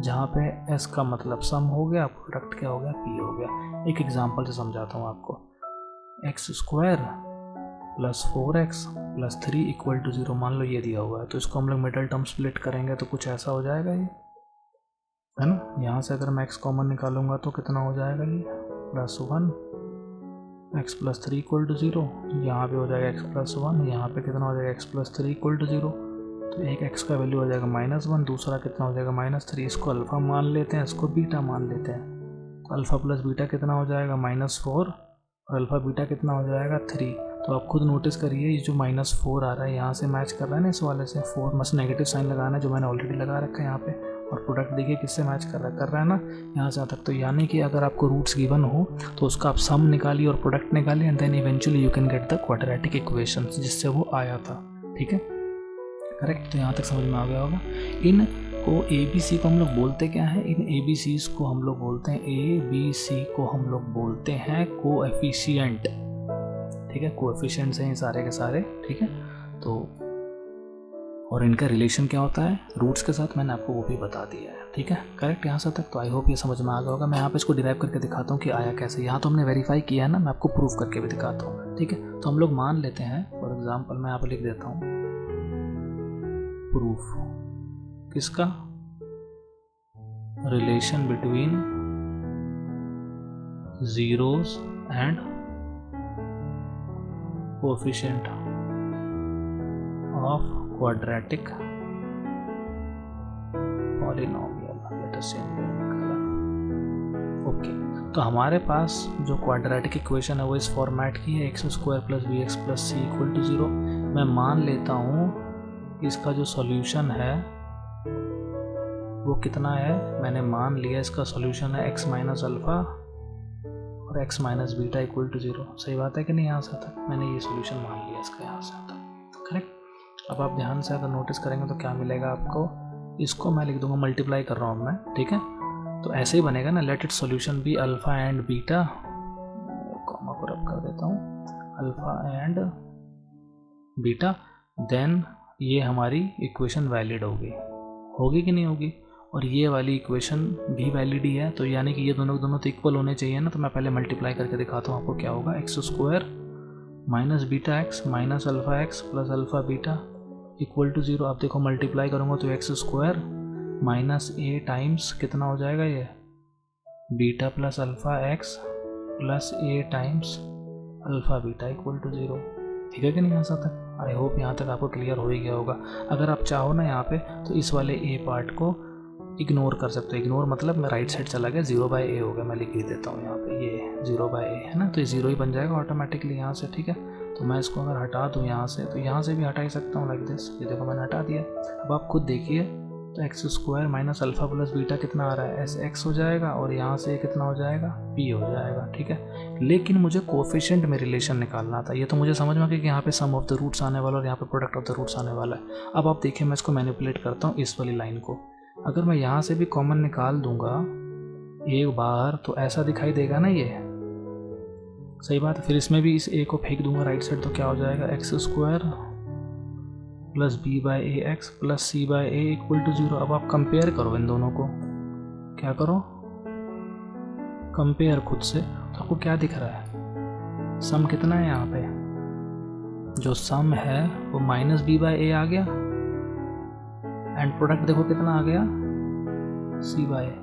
जहाँ पे एस का मतलब सम हो गया, प्रोडक्ट क्या हो गया, पी हो गया। एक एग्जांपल से समझाता हूँ आपको, x square plus 4x plus 3 equal to 0, मान लो ये दिया हुआ है, तो इसको हम लोग मिडल टर्म स्प्लिट करेंगे तो कुछ ऐसा हो जाएगा ये, है ना। यहाँ से अगर मैं x कॉमन निकालूंगा तो कितना हो जाएगा ये, plus 1 x plus 3 equal to 0, यहाँ पे हो जाएगा x प्लस 1, यहाँ पे कितना हो जाएगा x प्लस 3 इक्वल टू 0, तो एक x का वैल्यू हो जाएगा -1, दूसरा कितना हो जाएगा -3, इसको अल्फ़ा मान लेते हैं, इसको बीटा मान लेते हैं, तो अल्फ़ा प्लस बीटा कितना हो जाएगा -4, और अल्फ़ा बीटा कितना हो जाएगा 3। तो आप खुद नोटिस करिए ये जो -4 आ रहा है यहाँ से मैच कर रहा है ना, इस वाले से 4 मस्त नेगेटिव साइन लगाना है, जो मैंने ऑलरेडी लगा रखा है यहाँ पे, और प्रोडक्ट देखिए किससे मैच कर रहा है ना, यहाँ से तक। तो यानी कि अगर आपको रूट्स गिवन हो तो उसका आप सम निकालिए और प्रोडक्ट निकालिए, and then eventually you can get the quadratic equation जिससे वो आया था, ठीक है, करेक्ट। तो यहाँ तक समझ में आ गया होगा। इन को ए बी सी को हम लोग बोलते क्या है, इन ए बी सीज को हम लोग बोलते हैं, ए बी सी को हम लोग बोलते हैं कोएफिशिएंट, ठीक है, कोएफिशिएंट्स हैं ये सारे के सारे, ठीक है। तो और इनका रिलेशन क्या होता है रूट्स के साथ, मैंने आपको वो भी बता दिया है, ठीक है, करेक्ट यहाँ से तक। तो आई होप ये समझ में आ गया होगा। मैं यहाँ पे इसको डिराइव करके दिखाता हूँ कि आया कैसे। यहाँ तो हमने वेरीफाई किया है ना, मैं आपको प्रूफ करके भी दिखाता हूँ, ठीक है। तो हम लोग मान लेते हैं, फॉर एग्जाम्पल मैं यहाँ पर लिख देता हूँ प्रूफ किसका, relation between zeros and coefficient of quadratic polynomial, let us से ओके। तो हमारे पास जो क्वाड्रेटिक इक्वेशन है वो इस फॉर्मेट की है, x square plus B x plus C equal to 0। मैं मान लेता हूँ इसका जो सॉल्यूशन है वो कितना है, मैंने मान लिया इसका सॉल्यूशन है x माइनस अल्फ़ा और x minus beta equal to 0। सही बात है कि नहीं, यहाँ से तक मैंने ये सॉल्यूशन मान लिया इसका, यहाँ से तक करेक्ट। अब आप ध्यान से अगर नोटिस करेंगे तो क्या मिलेगा आपको, इसको मैं लिख दूंगा, मल्टीप्लाई कर रहा हूँ मैं, ठीक है। तो ऐसे ही बनेगा ना, let it solution be alpha and beta, comma को रब कर देता हूँ, अल्फ़ा एंड बीटा, देन ये हमारी इक्वेशन वैलिड होगी कि नहीं होगी, और ये वाली इक्वेशन भी वैलिड ही है। तो यानी कि ये दोनों तो इक्वल होने चाहिए ना। तो मैं पहले मल्टीप्लाई करके दिखाता हूँ आपको क्या होगा, x square minus beta x minus alpha x plus alpha beta equal to 0। आप देखो मल्टीप्लाई करूँगा तो x square minus a times कितना हो जाएगा, ये beta plus alpha x plus a times alpha beta equal to 0, ठीक है कि नहीं यहाँ तक। आई होप यहाँ तक आपको क्लियर हो ही गया होगा। अगर आप चाहो ना यहाँ पे तो इस वाले ए पार्ट को इग्नोर कर सकते हो, इग्नोर मतलब मैं राइट साइड चला गया, 0/a हो गया, मैं लिख ही देता हूँ यहाँ पे, ये 0/a है ना, तो ये 0 ही बन जाएगा ऑटोमेटिकली यहाँ से, ठीक है। तो मैं इसको अगर हटा दूँ यहाँ से, तो यहाँ से भी हटा ही सकता हूँ लाइक दिस, ये देखो मैंने हटा दिया। अब आप खुद देखिए तो x square minus alpha plus beta कितना आ रहा है, एस एक्स हो जाएगा, और यहाँ से कितना हो जाएगा, पी हो जाएगा, ठीक है। लेकिन मुझे कोफिशिएंट में रिलेशन निकालना था। ये तो मुझे समझ में आ गया कि यहाँ पे सम ऑफ द रूट्स आने वाला और यहाँ पे प्रोडक्ट ऑफ द रूट्स आने वाला है। अब आप देखिए मैं इसको मैनिपुलेट करता हूँ इस वाली लाइन को। अगर मैं यहाँ से भी कॉमन निकाल दूंगा एक बार तो ऐसा दिखाई देगा ना, ये सही बात है। फिर इसमें भी इस ए को फेंक दूंगा राइट साइड, तो क्या हो जाएगा, x square plus b by a x plus c by a equal to 0। अब आप कंपेयर करो इन दोनों को, क्या करो, कंपेयर खुद से, तो आपको क्या दिख रहा है, सम कितना है यहाँ पे, जो सम है वो माइनस बी बाई ए आ गया, एंड प्रोडक्ट देखो कितना आ गया, सी बाई ए।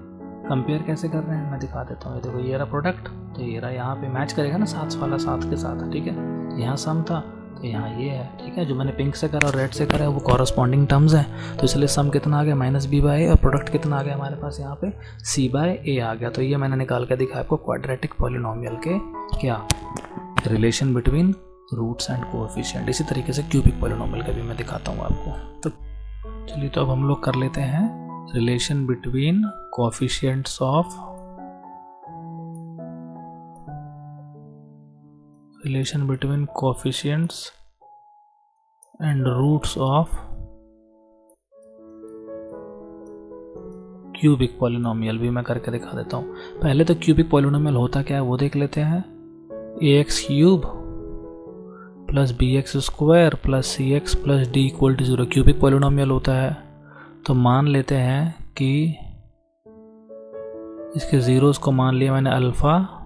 कंपेयर कैसे कर रहे हैं मैं दिखा देता हूँ। ये देखो ये रहा प्रोडक्ट, तो ये रहा, यहाँ पे मैच करेगा ना साथ वाला साथ के साथ, ठीक है। यहाँ सम था तो यहाँ ये है, ठीक है। जो मैंने पिंक से करा और रेड से करा है वो कॉरस्पॉन्डिंग टर्म्स हैं, तो इसलिए सम कितना आ गया, माइनस बी बाई ए, और प्रोडक्ट कितना आ गया हमारे पास यहाँ पे, सी बाई ए आ गया। तो ये मैंने निकाल के दिखाया आपको क्वाड्रेटिक पॉलिनोमियल के क्या relation between roots and coefficient. इसी तरीके से क्यूबिक पॉलिनोमियल का भी मैं दिखाता हूँ आपको। तो चलिए, तो अब हम लोग कर लेते हैं relation between coefficients of relation between coefficients and roots of cubic polynomial भी मैं करके दिखा देता हूँ। पहले तो क्यूबिक पॉलिनोमियल होता क्या है वो देख लेते हैं। A X cube plus B X square plus C X plus D equal to 0 cubic polynomial होता है। तो मान लेते हैं कि इसके ज़ीरोज़ को मान लिया मैंने अल्फ़ा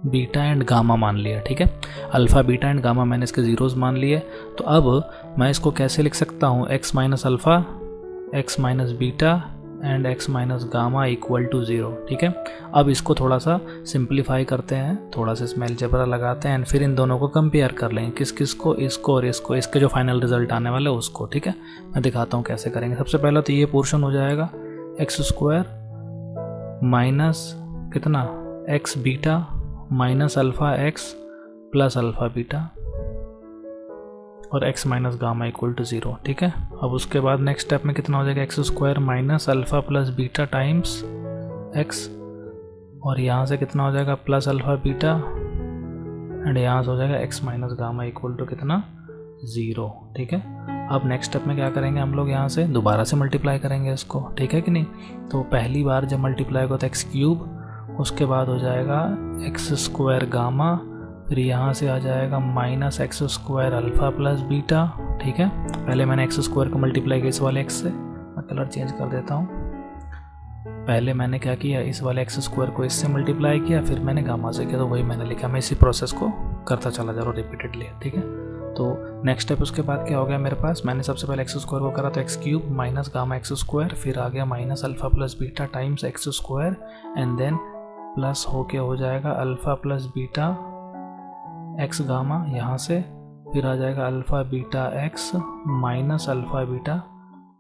बीटा एंड गामा मान लिया, ठीक है। अल्फ़ा बीटा एंड गामा मैंने इसके ज़ीरोज़ मान लिए। तो अब मैं इसको कैसे लिख सकता हूँ, x minus alpha x minus beta and x minus gamma equal to 0, ठीक है। अब इसको थोड़ा सा सिंप्लीफाई करते हैं, थोड़ा सा इसमें अलजेब्रा लगाते हैं एंड फिर इन दोनों को कंपेयर कर लेंगे, किस किस को, इसको और इसको, इसके जो फाइनल रिजल्ट आने वाला है उसको, ठीक है। मैं दिखाता हूँ कैसे करेंगे। सबसे पहला तो ये पोर्शन हो जाएगा एक्स स्क्वायर माइनस कितना X beta minus alpha x plus alpha beta और X minus gamma equal to 0, ठीक है। अब उसके बाद नेक्स्ट स्टेप में कितना हो जाएगा, x square minus alpha plus beta times x, और यहाँ से कितना हो जाएगा प्लस अल्फ़ा बीटा एंड यहाँ से हो जाएगा x minus gamma equal to कितना 0, ठीक है। अब नेक्स्ट स्टेप में क्या करेंगे हम लोग, यहाँ से दोबारा से मल्टीप्लाई करेंगे इसको, ठीक है कि नहीं। तो पहली बार जब मल्टीप्लाई होगा तो एक्स क्यूब, उसके बाद हो जाएगा एक्स स्क्वायर गामा, फिर यहाँ से आ जाएगा minus x square alpha plus beta, ठीक है। पहले मैंने एक्स स्क्वायर को मल्टीप्लाई किया इस वाले एक्स से, मैं कलर चेंज कर देता हूँ। पहले मैंने क्या किया, इस वाले एक्स स्क्वायर को इससे मल्टीप्लाई किया, फिर मैंने गामा से किया, तो वही मैंने लिखा। मैं इसी प्रोसेस को करता चला जा रहा हूँ रिपीटेडली, ठीक है। तो नेक्स्ट स्टेप उसके बाद क्या हो गया मेरे पास, मैंने सबसे पहले एक्स स्क्वायर को करा तो x cube minus gamma x square, फिर आ गया minus alpha plus beta times x square and then plus होके हो जाएगा alpha plus beta x gamma यहाँ से, फिर आ जाएगा alpha beta x minus alpha beta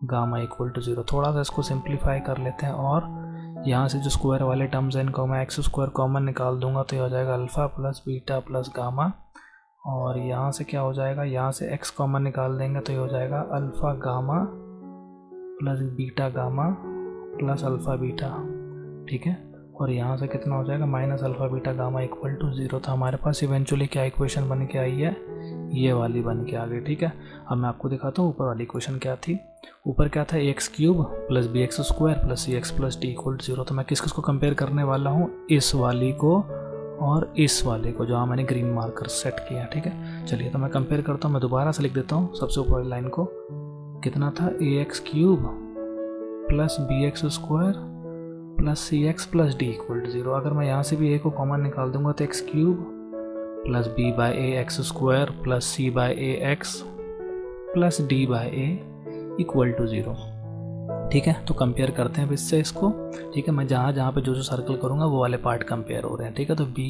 gamma equal to 0। थोड़ा सा इसको सिंप्लीफाई कर लेते हैं और यहाँ से जो स्क्वायर वाले टर्म्स हैं इनको मैं एक्स स्क्वायर कॉमन निकाल दूंगा, तो ये हो जाएगा alpha plus beta plus gamma, और यहाँ से क्या हो जाएगा, यहाँ से एक्स कॉमन निकाल देंगे तो ये हो जाएगा alpha gamma plus beta gamma plus alpha beta, ठीक है। और यहाँ से कितना हो जाएगा minus alpha beta gamma equal to 0। तो हमारे पास इवेंचुअली क्या इक्वेशन बन के आई है, ये वाली बन के आ गई, ठीक है। अब मैं आपको दिखाता हूँ ऊपर वाली इक्वेशन क्या थी। ऊपर क्या था, A X cube plus B X square plus C X plus D equal to 0। तो मैं किस किस को कंपेयर करने वाला हूँ, इस वाली को और इस वाले को, जहाँ मैंने ग्रीन मार्कर सेट किया, ठीक है। चलिए तो मैं कंपेयर करता हूँ, मैं दोबारा से लिख देता हूँ सबसे ऊपर वाली लाइन को। कितना था, A X cube plus B X square plus C X plus D equal to 0। अगर मैं यहाँ से भी ए को कॉमन निकाल दूंगा तो x cube plus b by a x square plus c by a x plus d by a equal to 0, ठीक है। तो कंपेयर करते हैं इससे इसको, ठीक है। मैं जहाँ जहाँ पे जो जो सर्कल करूँगा वो वाले पार्ट कंपेयर हो रहे हैं, ठीक है। तो बी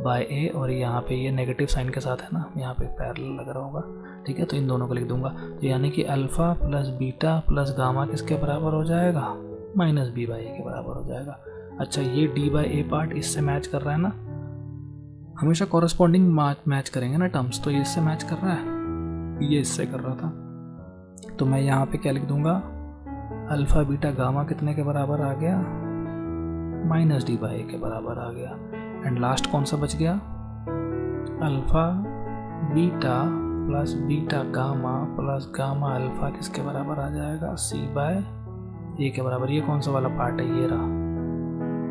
बाई ए और यहाँ पे ये नेगेटिव साइन के साथ है ना, यहाँ पे पैरेलल लग रहा होगा, ठीक है। तो इन दोनों को लिख दूंगा, तो यानी कि alpha plus beta plus gamma किसके बराबर हो जाएगा, माइनस बी बाई ए के बराबर हो जाएगा। अच्छा, ये डी बाई ए पार्ट इससे मैच कर रहा है ना, हमेशा कॉरस्पॉन्डिंग मैच करेंगे ना टर्म्स, तो ये इससे मैच कर रहा है, ये इससे कर रहा था। तो मैं यहाँ पे क्या लिख दूंगा, अल्फ़ा बीटा गामा कितने के बराबर आ गया, -d/a के बराबर आ गया। एंड लास्ट कौन सा बच गया, alpha beta plus beta gamma plus gamma alpha किसके बराबर आ जाएगा, c/a के बराबर। ये कौन सा वाला पार्ट है, ये रहा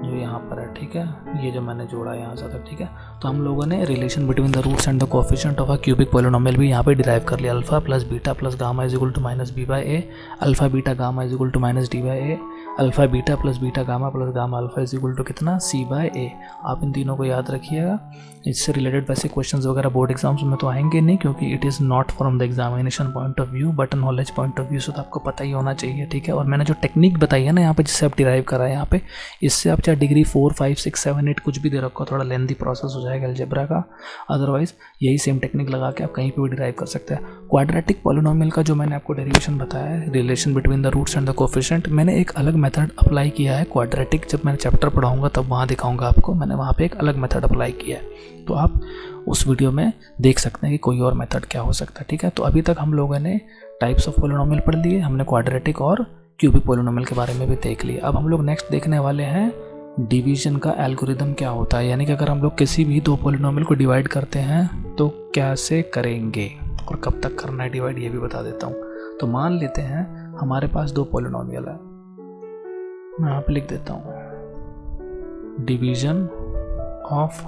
जो यहाँ पर है, ठीक है, ये जो मैंने जोड़ा यहाँ से तक, ठीक है। तो हम लोगों ने relation between the roots and the coefficient of a cubic polynomial भी यहाँ पे डिराइव कर लिया। Alpha plus beta plus gamma is equal to -b/a, alpha beta gamma is equal to -d/a, alpha beta plus beta gamma plus gamma alpha is equal to कितना, c/a। आप इन तीनों को याद रखिएगा। इससे रिलेटेड वैसे क्वेश्चंस वगैरह बोर्ड एग्जाम्स में तो आएंगे नहीं, क्योंकि it is not from the examination point of view but knowledge point of view से तो आपको पता ही होना चाहिए, ठीक है। और मैंने जो टेक्निक बताई है ना यहाँ पे, जिससे आप डिराइव करा है यहाँ पे, इससे आप चाहे डिग्री 4, 5, 6, 7, 8 कुछ भी दे रखो, थोड़ा लेंथी प्रोसेस हो जाएगा अलजेब्रा का। अदरवाइज यही सेम टेक्निक लगा के आप कहीं पे भी डिराइव कर सकते हैं। क्वाड्रेटिक पॉलिनोमियल का जो मैंने आपको डेरिवेशन बताया है, relation between the roots and the coefficient, मैंने एक अलग मेथड अप्लाई किया है क्वाड्रेटिक। जब मैं चैप्टर पढ़ाऊंगा तब वहाँ दिखाऊंगा आपको, मैंने वहाँ पे एक अलग मेथड अप्लाई किया है, तो आप उस वीडियो में देख सकते हैं कि कोई और मेथड क्या हो सकता है, ठीक है। तो अभी तक हम लोगों ने टाइप्स ऑफ पॉलिनोमियल पढ़ लिए, हमने क्वाड्रेटिक और क्यूबिक पॉलिनोमियल के बारे में भी देख लिया। अब हम लोग नेक्स्ट देखने वाले हैं डिवीजन का एल्गोरिदम क्या होता है, यानी कि अगर हम लोग किसी भी दो पॉलिनोमियल को डिवाइड करते हैं तो कैसे करेंगे और कब तक करना है डिवाइड, ये भी बता देता हूँ। तो मान लेते हैं हमारे पास दो पॉलिनोमियल है, मैं यहाँ पे लिख देता हूँ डिवीजन ऑफ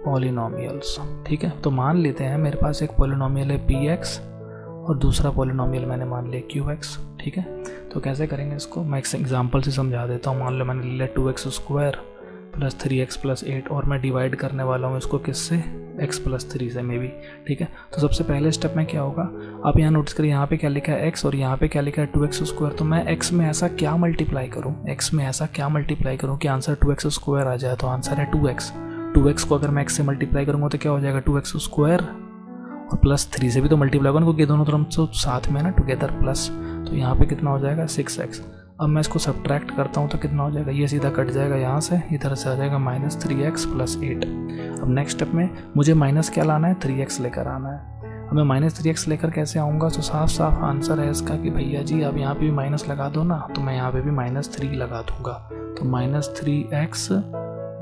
पॉलिनोमियल्स, ठीक है। तो मान लेते हैं मेरे पास एक पॉलिनोमियल है px और दूसरा पॉलिनोमियल मैंने मान लिया qx, ठीक है। तो कैसे करेंगे इसको, मैं एक एग्जांपल से समझा देता हूँ। मान लो मैंने लिया 2x² प्लस 3x प्लस 8 और मैं डिवाइड करने वाला हूँ इसको किससे, x प्लस 3 से मे बी, ठीक है। तो सबसे पहले स्टेप में क्या होगा, आप यहाँ नोटिस करिए, यहाँ पे क्या लिखा है x और यहाँ पे क्या लिखा है 2x²। तो मैं x में ऐसा क्या मल्टीप्लाई करूँ, x में ऐसा क्या मल्टीप्लाई करूँ कि आंसर 2x² आ जाए। तो आंसर है 2x को अगर मैं x से मल्टीप्लाई करूँगा तो क्या हो जाएगा 2x² और प्लस 3 से भी तो मल्टीप्लाई करूँगा क्योंकि दोनों तरफ तो साथ में ना टुगेदर प्लस। तो यहाँ पे कितना हो जाएगा 6x। अब मैं इसको सब्ट्रैक्ट करता हूँ तो कितना हो जाएगा, ये सीधा कट जाएगा यहाँ से, इधर से आ जाएगा -3x प्लस 8। अब नेक्स्ट स्टेप में मुझे माइनस क्या लाना है, 3x लेकर आना है। अब मैं -3x लेकर कैसे आऊँगा, तो साफ साफ आंसर है इसका कि भैया जी अब यहाँ पे भी माइनस लगा दो ना, तो मैं यहाँ पे भी -3 लगा दूंगा। तो -3x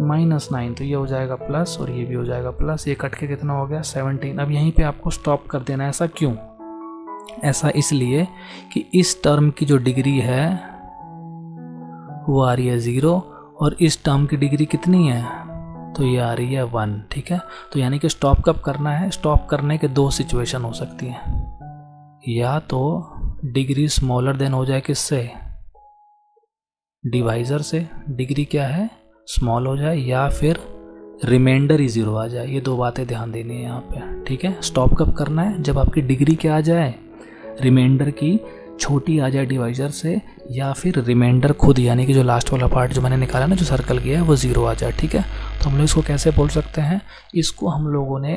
-9, तो ये हो जाएगा प्लस और ये भी हो जाएगा प्लस, ये कट के कितना हो गया 17। अब यहीं पे आपको स्टॉप कर देना है। ऐसा क्यों, ऐसा इसलिए कि इस टर्म की जो डिग्री है वो आ रही है 0 और इस टर्म की डिग्री कितनी है, तो ये आ रही है 1, ठीक है। तो यानी कि स्टॉप कब करना है, स्टॉप करने के दो सिचुएशन हो सकती हैं, या तो डिग्री स्मॉलर देन हो जाए किससे, डिवाइजर से, डिग्री क्या है स्मॉल हो जाए, या फिर रिमाइंडर ही 0 आ जाए। ये दो बातें ध्यान देनी है यहाँ पे, ठीक है। स्टॉप कब करना है, जब आपकी डिग्री क्या आ जाए, रिमाइंडर की छोटी आ जाए डिवाइजर से, या फिर रिमाइंडर खुद यानी कि जो लास्ट वाला पार्ट जो मैंने निकाला ना, जो सर्कल किया है वो 0 आ जाए, ठीक है। तो हम लोग इसको कैसे बोल सकते हैं, इसको हम लोगों ने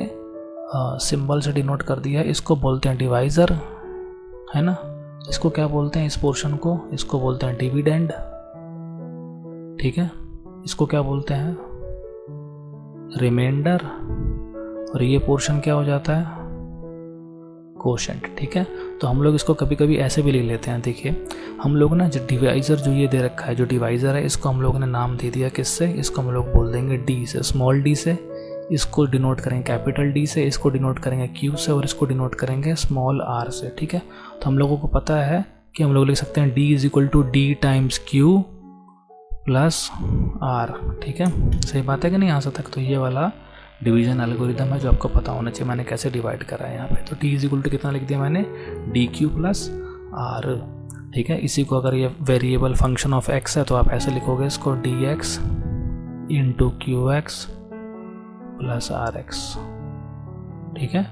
सिंबल से डिनोट कर दिया, इसको बोलते हैं डिवाइजर, है ना। इसको क्या बोलते हैं, इस पोर्शन को, इसको बोलते हैं डिविडेंड, ठीक है। इसको क्या बोलते हैं, रिमाइंडर, और ये पोर्शन क्या हो जाता है, कोशेंट, ठीक है। तो हम लोग इसको कभी कभी ऐसे भी ले लेते हैं। देखिए हम लोग ना जो डिवाइजर जो ये दे रखा है, जो डिवाइजर है, इसको हम लोगों ने नाम दे दिया किससे, इसको हम लोग बोल देंगे डी से, स्मॉल डी से। इसको डिनोट करेंगे कैपिटल डी से, इसको डिनोट करेंगे क्यू से, और इसको डिनोट करेंगे स्मॉल आर से, ठीक है। तो हम लोगों को पता है कि हम लोग लिख सकते हैं D is equal to d times q plus r, ठीक है। सही बात है कि नहीं यहाँ से तक। तो ये वाला डिवीजन एल्गोरिदम है जो आपको पता होना चाहिए, मैंने कैसे डिवाइड करा है यहाँ पे। तो डी इज इक्वल टू कितना लिख दिया मैंने, डी क्यू प्लस आर, ठीक है। इसी को अगर ये वेरिएबल फंक्शन ऑफ एक्स है तो आप ऐसे लिखोगे इसको, D x into q x plus r x, ठीक है।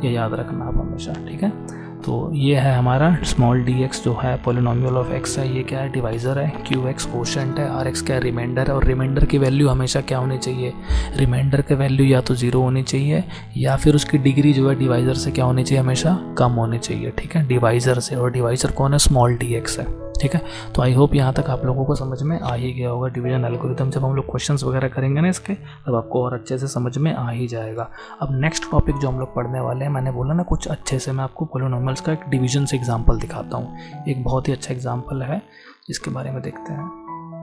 ये याद रखना आप हमेशा, ठीक है। तो ये है हमारा स्मॉल डी एक्स जो है पॉलिनोमियल ऑफ एक्स है, ये क्या है डिवाइजर है, क्यू एक्स कोशेंट है, आर एक्स क्या है रिमाइंडर है। और रिमाइंडर की वैल्यू हमेशा क्या होनी चाहिए, रिमाइंडर की वैल्यू या तो 0 होनी चाहिए, या फिर उसकी डिग्री जो है डिवाइजर से क्या होनी चाहिए, हमेशा कम होनी चाहिए, ठीक है, डिवाइजर से। और डिवाइजर कौन है, स्मॉल डी एक्स है, ठीक है। तो आई होप यहाँ तक आप लोगों को समझ में आ ही गया होगा डिवीजन एल्गोरिथम। जब हम लोग क्वेश्चंस वगैरह करेंगे ना इसके, तब आपको और अच्छे से समझ में आ ही जाएगा। अब नेक्स्ट टॉपिक जो हम लोग पढ़ने वाले हैं, मैंने बोला ना कुछ अच्छे से मैं आपको पॉलिनोमियल्स का एक डिवीजन से एग्जाम्पल दिखाता हूँ। एक बहुत ही अच्छा एग्जाम्पल है, इसके बारे में देखते हैं।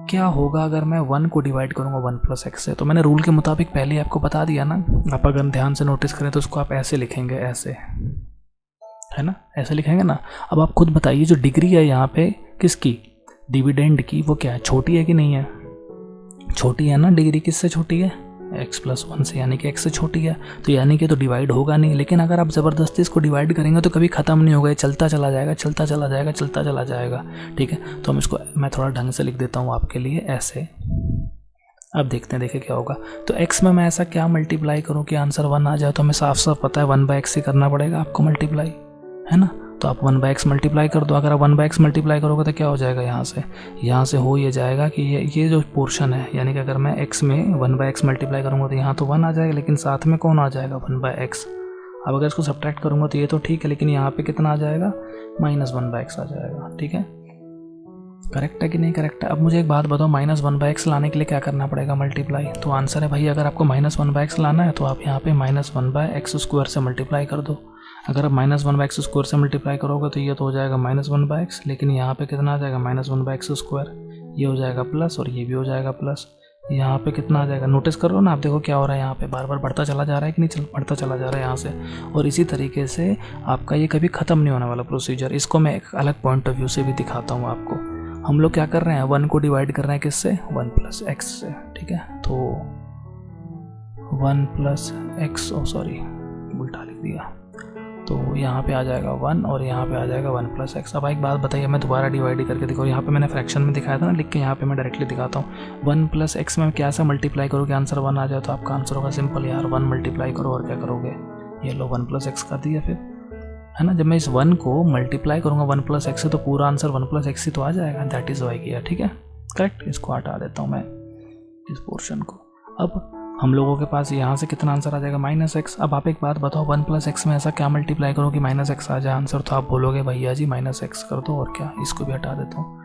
क्या होगा अगर मैं 1 को डिवाइड करूँगा 1 + x से। तो मैंने रूल के मुताबिक पहले आपको बता दिया ना, आप अगर ध्यान से नोटिस करें तो उसको आप ऐसे लिखेंगे, ऐसे, है ना, ऐसे लिखेंगे ना। अब आप खुद बताइए जो डिग्री है यहाँ पे किसकी, डिविडेंड की, वो क्या है, छोटी है कि नहीं है? छोटी है ना। डिग्री किससे छोटी है? x + 1 से, यानी कि x से छोटी है। तो यानी कि तो डिवाइड होगा नहीं। लेकिन अगर आप ज़बरदस्ती इसको डिवाइड करेंगे तो कभी ख़त्म नहीं होगा, चलता चला जाएगा, चलता चला जाएगा, चलता चला जाएगा। ठीक है, तो हम इसको मैं थोड़ा ढंग से लिख देता हूँ आपके लिए, ऐसे। अब देखते हैं, देखिए क्या होगा। तो x में मैं ऐसा क्या मल्टीप्लाई करूँ कि आंसर 1 आ जाए। तो हमें साफ साफ पता है 1/x ही करना पड़ेगा आपको मल्टीप्लाई, है ना। तो आप 1/x मल्टीप्लाई कर दो। अगर आप 1/x मल्टीप्लाई करोगे तो क्या हो जाएगा, यहाँ से हो ये जाएगा कि ये जो पोर्शन है, यानी कि अगर मैं x में 1/x मल्टीप्लाई करूँगा तो यहाँ तो 1 आ जाएगा, लेकिन साथ में कौन आ जाएगा, 1/x। अब अगर इसको सब्ट्रैक्ट करूँगा तो ये तो ठीक है, लेकिन यहाँ पे कितना आ जाएगा, -1/x आ जाएगा। ठीक है, करेक्ट है कि नहीं करेक्ट है? अब मुझे एक बात बताओ, -1/x लाने के लिए क्या करना पड़ेगा, मल्टीप्लाई। तो आंसर है भाई, अगर आपको -1/x लाना है तो आप यहाँ पे -1/x² से मल्टीप्लाई कर दो। अगर आप -1/x² से मल्टीप्लाई करोगे तो ये तो हो जाएगा -1/x, लेकिन यहाँ पे कितना आ जाएगा, -1/x²। ये हो जाएगा प्लस और ये भी हो जाएगा प्लस। यहाँ पे कितना आ जाएगा, नोटिस कर लो ना आप, देखो क्या हो रहा है यहाँ पे, बार बार बढ़ता चला जा रहा है कि नहीं, बढ़ता चला जा रहा है यहाँ से। और इसी तरीके से आपका ये कभी ख़त्म नहीं होने वाला प्रोसीजर। इसको मैं एक अलग पॉइंट ऑफ व्यू से भी दिखाता हूँ आपको। हम लोग क्या कर रहे हैं, 1 को डिवाइड कर रहे हैं किससे, 1 + x से। ठीक है, तो 1 + x, सॉरी उल्टा लिख दिया। तो यहाँ पे आ जाएगा 1 और यहाँ पे आ जाएगा 1 + x। अब एक बात बताइए, मैं दोबारा डिवाइड करके दिखाऊँ। यहाँ पे मैंने फ्रैक्शन में दिखाया था ना लिख के, यहाँ पे मैं डायरेक्टली दिखाता हूँ। 1 + x में क्या सा मल्टीप्लाई करो कि आंसर 1 आ जाए। तो आपका आंसर होगा सिंपल यार, 1 मल्टीप्लाई करो और क्या करोगे, ये लो 1 + x कर दिया फिर, है ना। जब मैं इस 1 को मल्टीप्लाई करूँगा 1 + x से तो पूरा आंसर 1 + x ही तो आ जाएगा। दैट इज़ वाई किया। ठीक है, करेक्ट। इसको हटा देता हूँ मैं, इस पोर्शन को। अब हम लोगों के पास यहाँ से कितना आंसर आ जाएगा, -x। अब आप एक बात बताओ, 1 + x में ऐसा क्या मल्टीप्लाई करो कि -x आ जाए आंसर। तो आप बोलोगे भैया जी -x कर दो, और क्या, इसको भी हटा देता हूँ,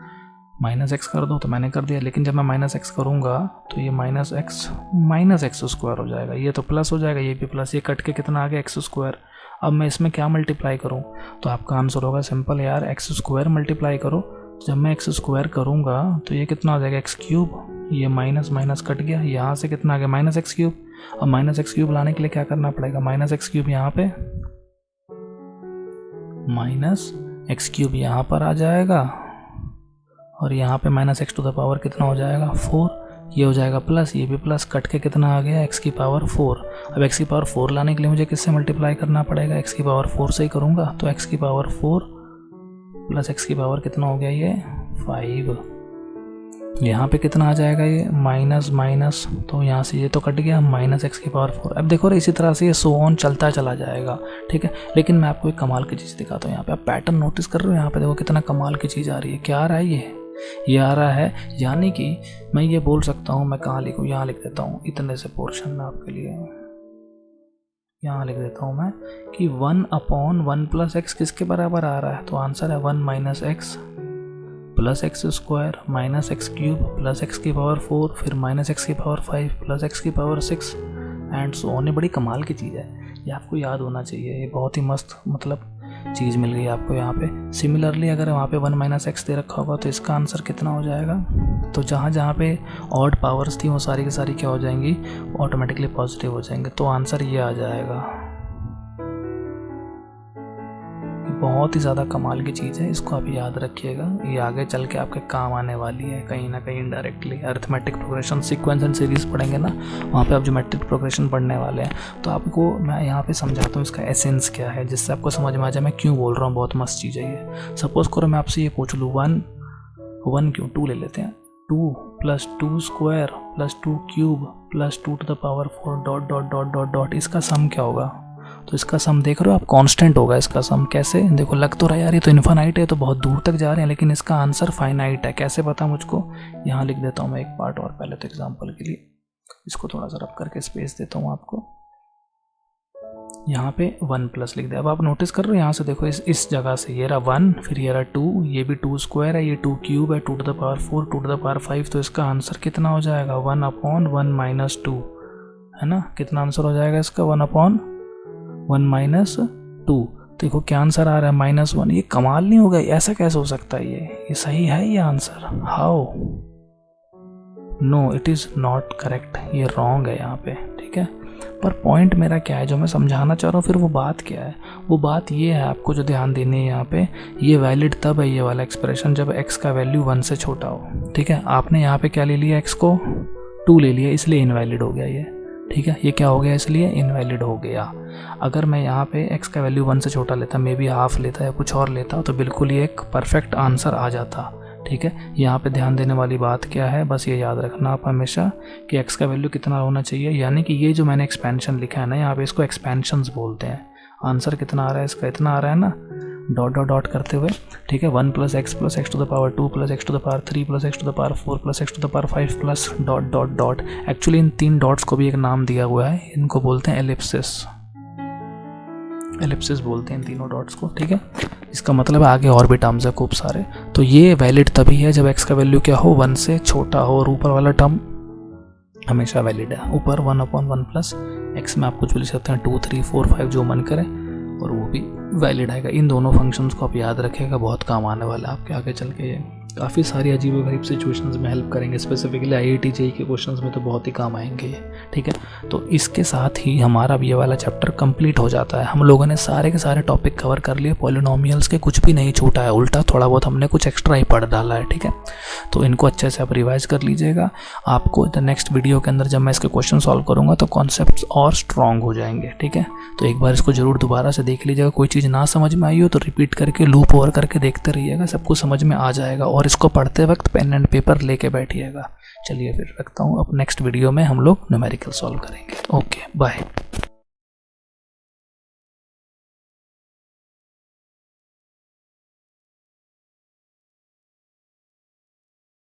-x कर दो। तो मैंने कर दिया, लेकिन जब मैं -x करूँगा तो ये -x² हो जाएगा। ये तो प्लस हो जाएगा, ये भी प्लस, ये कट के कितना आ गया, x²। अब मैं इसमें क्या मल्टीप्लाई करूँ, तो आपका आंसर होगा सिंपल यार, x² मल्टीप्लाई करो। जब मैं x² करूँगा तो ये कितना हो जाएगा, x³। ये माइनस कट गया, यहाँ से कितना आ गया, -x³। अब -x³ लाने के लिए क्या करना पड़ेगा, -x³ यहाँ पे, -x³ यहाँ पर आ जाएगा, और यहाँ पे -x⁴ कितना हो जाएगा, 4। ये हो जाएगा प्लस, ये भी प्लस, कट के कितना आ गया, x⁴। अब x⁴ लाने के लिए मुझे किससे मल्टीप्लाई करना पड़ेगा, x⁴ से ही करूँगा। तो x⁴ प्लस x⁴ कितना हो गया, ये 5। यहाँ पे कितना आ जाएगा, ये माइनस, तो यहाँ से ये तो कट गया, -x⁴। अब देखो इसी तरह से ये सो ऑन चलता चला जाएगा। ठीक है, लेकिन मैं आपको एक कमाल की चीज़ दिखाता हूँ। यहाँ पे आप पैटर्न नोटिस कर रहे हो, यहाँ पे देखो कितना कमाल की चीज़ आ रही है। क्या आ रहा है, ये आ रहा है, यानी कि मैं ये बोल सकता हूँ, मैं कहाँ लिखूँ, यहाँ लिख देता हूँ, इतने से पोर्शन में आपके लिए यहाँ लिख देता हूँ मैं कि 1/1 + x किसके बराबर आ रहा है। तो आंसर है 1 - x + x² -x³ + x⁴ फिर -x⁴ + x⁴ and so on. ये बड़ी कमाल की चीज़ है, ये आपको याद होना चाहिए। ये बहुत ही मस्त मतलब चीज़ मिल गई आपको यहाँ पे। सिमिलरली अगर वहाँ पे 1 - x दे रखा होगा तो इसका आंसर कितना हो जाएगा, तो जहाँ पे ऑड पावर्स थी वो सारी की सारी क्या हो जाएंगी, ऑटोमेटिकली पॉजिटिव हो जाएंगे। तो आंसर ये आ जाएगा। बहुत ही ज़्यादा कमाल की चीज़ है, इसको आप याद रखिएगा, ये आगे चल के आपके काम आने वाली है कहीं ना कहीं indirectly. Arithmetic progression, sequence and series पढ़ेंगे ना, वहाँ पे आप ज्योमेट्रिक प्रोग्रेशन पढ़ने वाले हैं। तो आपको मैं यहाँ पे समझाता हूँ इसका एसेंस क्या है, जिससे आपको समझ में आ जाए मैं क्यों बोल रहा हूँ। बहुत मस्त चीज़ है ये। सपोज करो मैं आपसे ये पूछ लूँ 1 क्यों, 2 ले लेते हैं, 2 + 2² + 2³ + 2⁴ ... इसका सम क्या होगा। तो इसका सम देख रहे हो आप, कांस्टेंट होगा इसका सम। कैसे, देखो लग तो रहा है यार ये तो इन्फिनाइट है, तो बहुत दूर तक जा रहे हैं, लेकिन इसका आंसर फाइनाइट है। कैसे पता मुझको, यहाँ लिख देता हूँ मैं एक पार्ट और पहले तो एग्जांपल के लिए, इसको थोड़ा सा रब करके स्पेस देता हूँ आपको। यहाँ पे 1 प्लस लिख दिया। अब आप नोटिस कर रहे हो यहाँ से देखो इस जगह से ये रहा 1, फिर ये रहा 2, ये भी 2 स्क्वायर है, ये 2 क्यूब है, 2 to the power 4, 2 to the power 5, तो इसका आंसर कितना हो जाएगा 1/1 माइनस 2, है ना। कितना आंसर हो जाएगा इसका 1/1 माइनस 2। देखो क्या आंसर आ रहा है -1। ये कमाल नहीं होगा, ऐसा कैसे हो सकता है? ये सही है ये answer? How? No, it is not correct, ये रॉन्ग है यहाँ पे, ठीक है। पर पॉइंट मेरा क्या है, जो मैं समझाना चाह रहा हूँ, फिर वो बात क्या है? वो बात ये है आपको जो ध्यान देनी है यहाँ पे, ये वैलिड तब है ये वाला एक्सप्रेशन जब x का वैल्यू 1 से छोटा हो, ठीक है। आपने यहाँ पे क्या ले लिया, x को 2 ले लिया, इसलिए इनवैलिड हो गया ये, ठीक है। ये क्या हो गया, इसलिए इनवैलिड हो गया। अगर मैं यहाँ पे x का वैल्यू 1 से छोटा लेता, मे बी हाफ लेता या कुछ और लेता, तो बिल्कुल ये एक परफेक्ट आंसर आ जाता, ठीक है। यहाँ पे ध्यान देने वाली बात क्या है, बस ये याद रखना आप हमेशा कि x का वैल्यू कितना होना चाहिए, यानी कि ये जो मैंने एक्सपेंशन लिखा है ना यहाँ पे, इसको एक्सपेंशंस बोलते हैं। आंसर कितना आ रहा है इसका, इतना आ रहा है ना, डॉट डॉट डॉट करते हुए, ठीक है। 1 plus x to the power 2 plus x to the power 3 plus x to the power 4 plus x to the power 5 plus dot dot dot. Actually in 3 dots को भी एक नाम दिया हुआ है, इनको बोलते हैं एलिप्सिस। एलिप्सिस बोलते हैं इन तीनों डॉट्स को, ठीक है। इसका मतलब आगे और भी टर्म्स है खूब सारे। तो ये वैलिड तभी है जब x का वैल्यू क्या हो, 1 से छोटा हो, और ऊपर वाला टर्म हमेशा वैलिड है। ऊपर 1/1 प्लस x में आप कुछ भी लिख सकते हैं, 2, 3, 4, 5 जो मन करे, और वो भी वैलिड आएगा। इन दोनों फंक्शंस को आप याद रखिएगा, बहुत काम आने वाला है आपके आगे चल के। ये काफ़ी सारी अजीब-गरीब सिचुएशंस में हेल्प करेंगे, स्पेसिफिकली IIT JEE के क्वेश्चंस में तो बहुत ही काम आएंगे ये, ठीक है। तो इसके साथ ही हमारा ये वाला चैप्टर कंप्लीट हो जाता है। हम लोगों ने सारे के सारे टॉपिक कवर कर लिए, पॉलिनोमियल्स के कुछ भी नहीं छूटा है, उल्टा थोड़ा बहुत हमने कुछ एक्स्ट्रा ही पढ़ डाला है, ठीक है। तो इनको अच्छे से आप रिवाइज कर लीजिएगा। आपको द नेक्स्ट वीडियो के अंदर जब मैं इसके क्वेश्चन सॉल्व करूँगा तो कॉन्सेप्ट्स और स्ट्रॉन्ग हो जाएंगे, ठीक है। तो एक बार इसको जरूर दोबारा से देख लीजिएगा। कोई चीज़ ना समझ में आई हो तो रिपीट करके लूप ओवर करके देखते रहिएगा, सब कुछ समझ में आ जाएगा। और इसको पढ़ते वक्त पेन एंड पेपर लेके बैठिएगा। चलिए फिर रखता हूँ, अब नेक्स्ट वीडियो में हम लोग न्यूमेरिकल सॉल्व करेंगे। Okay, bye.